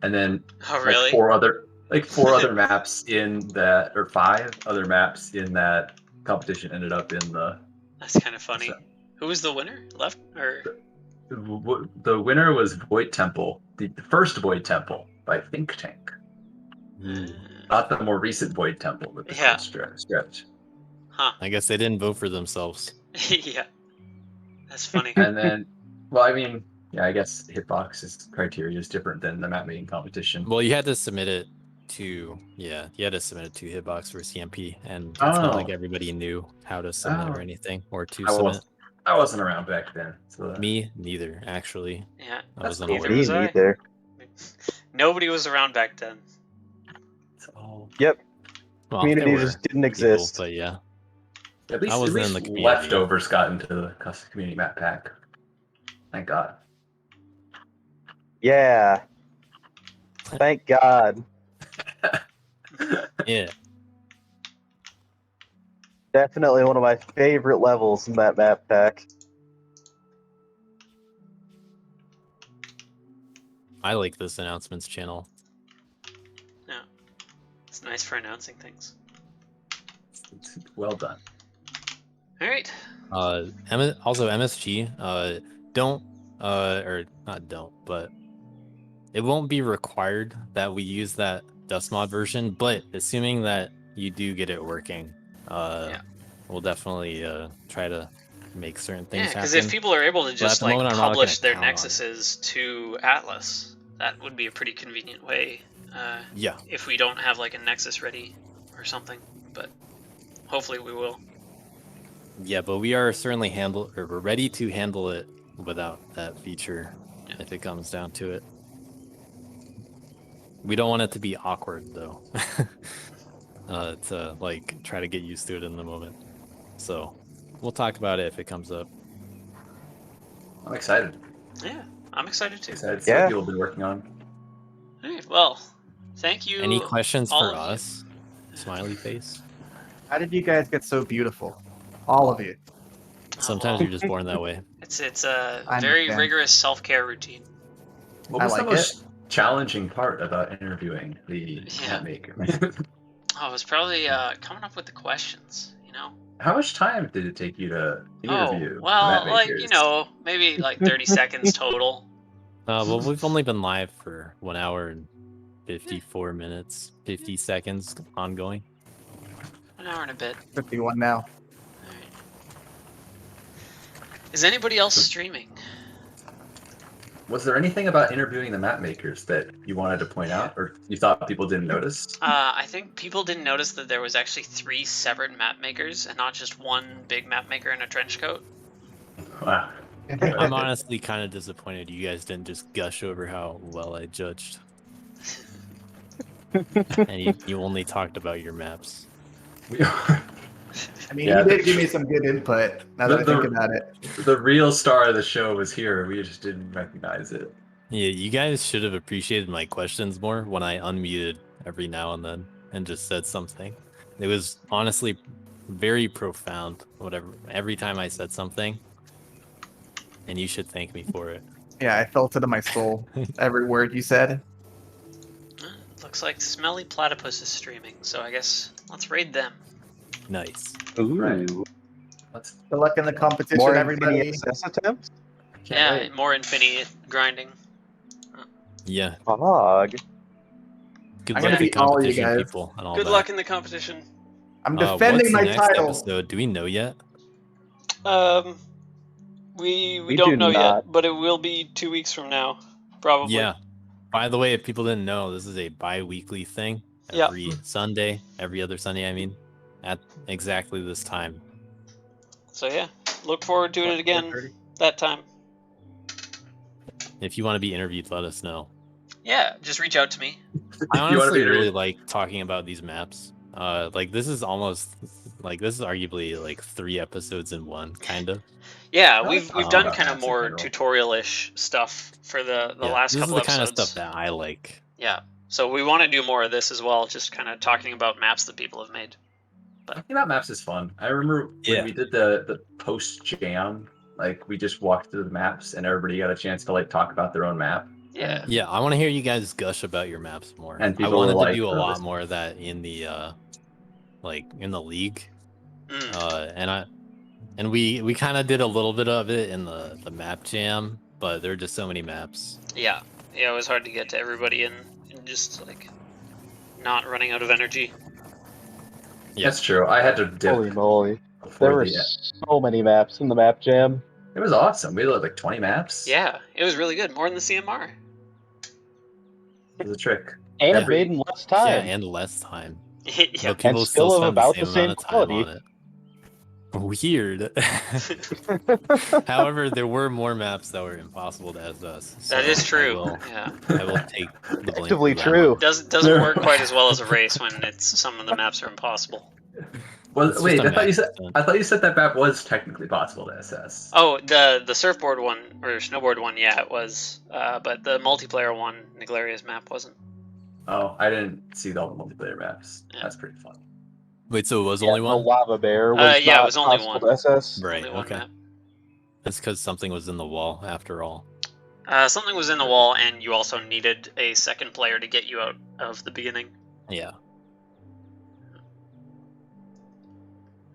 [SPEAKER 3] And then
[SPEAKER 1] really?
[SPEAKER 3] four other maps in that, or 5 other maps in that competition ended up in the...
[SPEAKER 1] That's kind of funny. So, who was the winner? Left or...
[SPEAKER 3] The winner was Void Temple, the first Void Temple by Think Tank. Not the more recent Void Temple with the stretch.
[SPEAKER 1] Huh.
[SPEAKER 4] I guess they didn't vote for themselves.
[SPEAKER 1] Yeah. That's funny.
[SPEAKER 3] And then Well, I mean, yeah, I guess hitbox's criteria is different than the map making competition.
[SPEAKER 4] Well, you had to submit it to Hitbox for CMP, and it's not like everybody knew how to submit or anything or to submit.
[SPEAKER 3] I wasn't around back then. So
[SPEAKER 4] Me neither, actually.
[SPEAKER 1] Yeah,
[SPEAKER 4] I wasn't
[SPEAKER 1] neither
[SPEAKER 4] aware.
[SPEAKER 1] was I.
[SPEAKER 2] Neither.
[SPEAKER 1] Nobody was around back then.
[SPEAKER 2] Yep.
[SPEAKER 4] Well,
[SPEAKER 2] Community
[SPEAKER 4] there
[SPEAKER 2] just
[SPEAKER 4] were
[SPEAKER 2] didn't
[SPEAKER 4] people,
[SPEAKER 2] exist.
[SPEAKER 4] but yeah.
[SPEAKER 3] At least,
[SPEAKER 4] I wasn't in the community.
[SPEAKER 3] leftovers got into the custom community map pack. Thank God.
[SPEAKER 2] Yeah. Thank God.
[SPEAKER 4] Yeah.
[SPEAKER 2] Definitely one of my favorite levels in that map pack.
[SPEAKER 4] I like this announcements channel.
[SPEAKER 1] Yeah, it's nice for announcing things.
[SPEAKER 3] It's well done.
[SPEAKER 1] All right.
[SPEAKER 4] Also MSG, don't or not don't, but it won't be required that we use that dust mod version, but assuming that you do get it working, we'll definitely try to make certain things happen.
[SPEAKER 1] Because if people are able to just like publish their
[SPEAKER 4] count
[SPEAKER 1] nexuses to Atlas, that would be a pretty convenient way. If we don't have like a nexus ready or something, but hopefully we will.
[SPEAKER 4] Yeah, but we are certainly we're ready to handle it without that feature if it comes down to it. We don't want it to be awkward though. To like try to get used to it in the moment. So we'll talk about it if it comes up.
[SPEAKER 3] I'm excited.
[SPEAKER 1] Yeah, I'm excited too.
[SPEAKER 3] Excited to see what people have been working on.
[SPEAKER 1] All right, well, thank you.
[SPEAKER 4] Any questions
[SPEAKER 1] all
[SPEAKER 4] for
[SPEAKER 1] of
[SPEAKER 4] us? Smiley face.
[SPEAKER 6] How did you guys get so beautiful? All of you.
[SPEAKER 4] Sometimes you're just born that way.
[SPEAKER 1] It's a very rigorous self-care routine.
[SPEAKER 3] What was the most challenging part about interviewing the map maker?
[SPEAKER 1] Oh, it was probably coming up with the questions, you know?
[SPEAKER 3] How much time did it take you to interview?
[SPEAKER 1] Oh, well, like, you know, maybe like 30 seconds total.
[SPEAKER 4] Well, we've only been live for 1 hour and 54 minutes, 50 seconds ongoing.
[SPEAKER 1] 1 hour and a bit.
[SPEAKER 6] 51 now.
[SPEAKER 1] Alright. Is anybody else streaming?
[SPEAKER 3] Was there anything about interviewing the map makers that you wanted to point out, or you thought people didn't notice?
[SPEAKER 1] I think people didn't notice that there was actually 3 separate map makers and not just one big map maker in a trench coat.
[SPEAKER 3] Wow.
[SPEAKER 4] I'm honestly kind of disappointed you guys didn't just gush over how well I judged. And you only talked about your maps.
[SPEAKER 6] I mean, you did give me some good input, now that I think about it.
[SPEAKER 3] The real star of the show was here. We just didn't recognize it.
[SPEAKER 4] Yeah, you guys should have appreciated my questions more when I unmuted every now and then and just said something. It was honestly very profound, every time I said something. And you should thank me for it.
[SPEAKER 6] Yeah, I felt it in my soul. Every word you said.
[SPEAKER 1] Looks like Smelly Platypus is streaming, so I guess let's raid them.
[SPEAKER 4] Nice.
[SPEAKER 2] Ooh.
[SPEAKER 3] Right.
[SPEAKER 6] Good luck in the competition,
[SPEAKER 2] More
[SPEAKER 6] everybody.
[SPEAKER 2] SS attempts?
[SPEAKER 1] Yeah, more Infinity grinding.
[SPEAKER 4] Yeah.
[SPEAKER 2] Fog.
[SPEAKER 4] Good
[SPEAKER 6] I'm
[SPEAKER 4] luck
[SPEAKER 6] gonna
[SPEAKER 4] in
[SPEAKER 6] beat all you
[SPEAKER 4] competition,
[SPEAKER 6] guys.
[SPEAKER 4] people. And all
[SPEAKER 1] Good
[SPEAKER 4] that.
[SPEAKER 1] luck in the competition.
[SPEAKER 6] I'm defending
[SPEAKER 4] what's
[SPEAKER 6] my
[SPEAKER 4] the next
[SPEAKER 6] title.
[SPEAKER 4] episode? Do we know yet?
[SPEAKER 1] We don't know yet, but it will be 2 weeks from now, probably.
[SPEAKER 4] Yeah. By the way, if people didn't know, this is a bi-weekly thing. Every Sunday, every other Sunday, I mean, at exactly this time.
[SPEAKER 1] So yeah, look forward to it again that time.
[SPEAKER 4] If you want to be interviewed, let us know.
[SPEAKER 1] Yeah, just reach out to me.
[SPEAKER 4] I honestly really like talking about these maps. Like this is arguably like 3 episodes in one, kind of.
[SPEAKER 1] Yeah, we've done kind of more tutorial-ish stuff for the last couple episodes. This is the kind of stuff
[SPEAKER 4] that I like.
[SPEAKER 1] Yeah, so we want to do more of this as well, just kind of talking about maps that people have made. But
[SPEAKER 3] talking about maps is fun. I remember when we did the post jam, like we just walked through the maps and everybody got a chance to like talk about their own map.
[SPEAKER 1] Yeah.
[SPEAKER 4] Yeah, I want to hear you guys gush about your maps more.
[SPEAKER 3] And
[SPEAKER 4] I wanted to do a lot more of that in the in the league. And we kind of did a little bit of it in the map jam, but there are just so many maps.
[SPEAKER 1] Yeah, it was hard to get to everybody and just like not running out of energy.
[SPEAKER 3] Yeah. That's true. I had to dip.
[SPEAKER 2] Holy moly. There were so many maps in the map jam.
[SPEAKER 3] It was awesome. We did like 20 maps.
[SPEAKER 1] Yeah, it was really good. More than the CMR.
[SPEAKER 3] It was a trick.
[SPEAKER 2] And made in less time.
[SPEAKER 4] Yeah, and less time.
[SPEAKER 1] Yeah.
[SPEAKER 4] But people
[SPEAKER 2] And still of
[SPEAKER 4] spend
[SPEAKER 2] about
[SPEAKER 4] the
[SPEAKER 2] the
[SPEAKER 4] same
[SPEAKER 2] same
[SPEAKER 4] amount of time
[SPEAKER 2] quality.
[SPEAKER 4] on it. Weird. However, there were more maps that were impossible to SS. So
[SPEAKER 1] That is true.
[SPEAKER 4] I will take the blame.
[SPEAKER 2] Effectively
[SPEAKER 4] for that
[SPEAKER 2] true.
[SPEAKER 4] one.
[SPEAKER 1] Doesn't work quite as well as a race when it's some of the maps are impossible.
[SPEAKER 3] Well,
[SPEAKER 4] It's
[SPEAKER 3] wait,
[SPEAKER 4] just a
[SPEAKER 3] I thought you said that map was technically possible to SS.
[SPEAKER 1] Oh, the surfboard one or snowboard one, yeah, it was. But the multiplayer one, Niglaria's map wasn't.
[SPEAKER 3] Oh, I didn't see all the multiplayer maps.
[SPEAKER 1] Yeah.
[SPEAKER 3] That's pretty fun.
[SPEAKER 4] Wait, so it was only
[SPEAKER 2] The
[SPEAKER 4] one?
[SPEAKER 2] lava bear was
[SPEAKER 1] yeah, it
[SPEAKER 2] not
[SPEAKER 1] was only
[SPEAKER 2] possible
[SPEAKER 1] one.
[SPEAKER 2] to SS.
[SPEAKER 4] Right,
[SPEAKER 1] Only one
[SPEAKER 4] okay.
[SPEAKER 1] map.
[SPEAKER 4] That's because something was in the wall, after all.
[SPEAKER 1] Something was in the wall, and you also needed a second player to get you out of the beginning.
[SPEAKER 4] Yeah.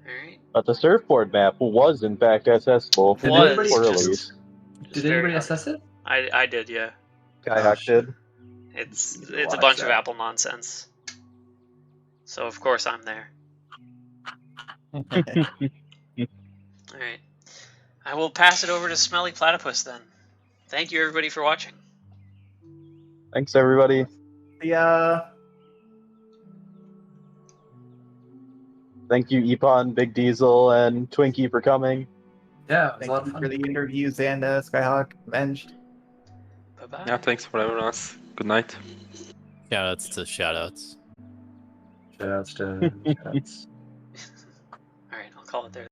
[SPEAKER 1] Alright.
[SPEAKER 2] But the surfboard map was in fact SS-able.
[SPEAKER 3] Did
[SPEAKER 1] Was.
[SPEAKER 3] anybody,
[SPEAKER 2] For
[SPEAKER 1] Just-
[SPEAKER 2] release.
[SPEAKER 3] did anybody SS it?
[SPEAKER 1] I did, yeah.
[SPEAKER 2] Skyhawk did.
[SPEAKER 1] It's
[SPEAKER 3] Watch
[SPEAKER 1] a bunch of
[SPEAKER 3] that.
[SPEAKER 1] Apple nonsense. So of course I'm there. Alright. I will pass it over to Smelly Platypus then. Thank you everybody for watching.
[SPEAKER 2] Thanks, everybody.
[SPEAKER 6] Yeah.
[SPEAKER 2] Thank you, Eponn, BigDiesel, and Twinkie for coming.
[SPEAKER 3] Yeah, it was a lot
[SPEAKER 6] Thank
[SPEAKER 3] of
[SPEAKER 6] you
[SPEAKER 3] fun.
[SPEAKER 6] for the interview, Zaandaa, Skyhawk, Avenged.
[SPEAKER 1] Bye bye.
[SPEAKER 5] Yeah, thanks for having us. Good night.
[SPEAKER 4] Shoutouts to shoutouts.
[SPEAKER 3] Shoutouts to shoutouts.
[SPEAKER 1] Alright, I'll call it there.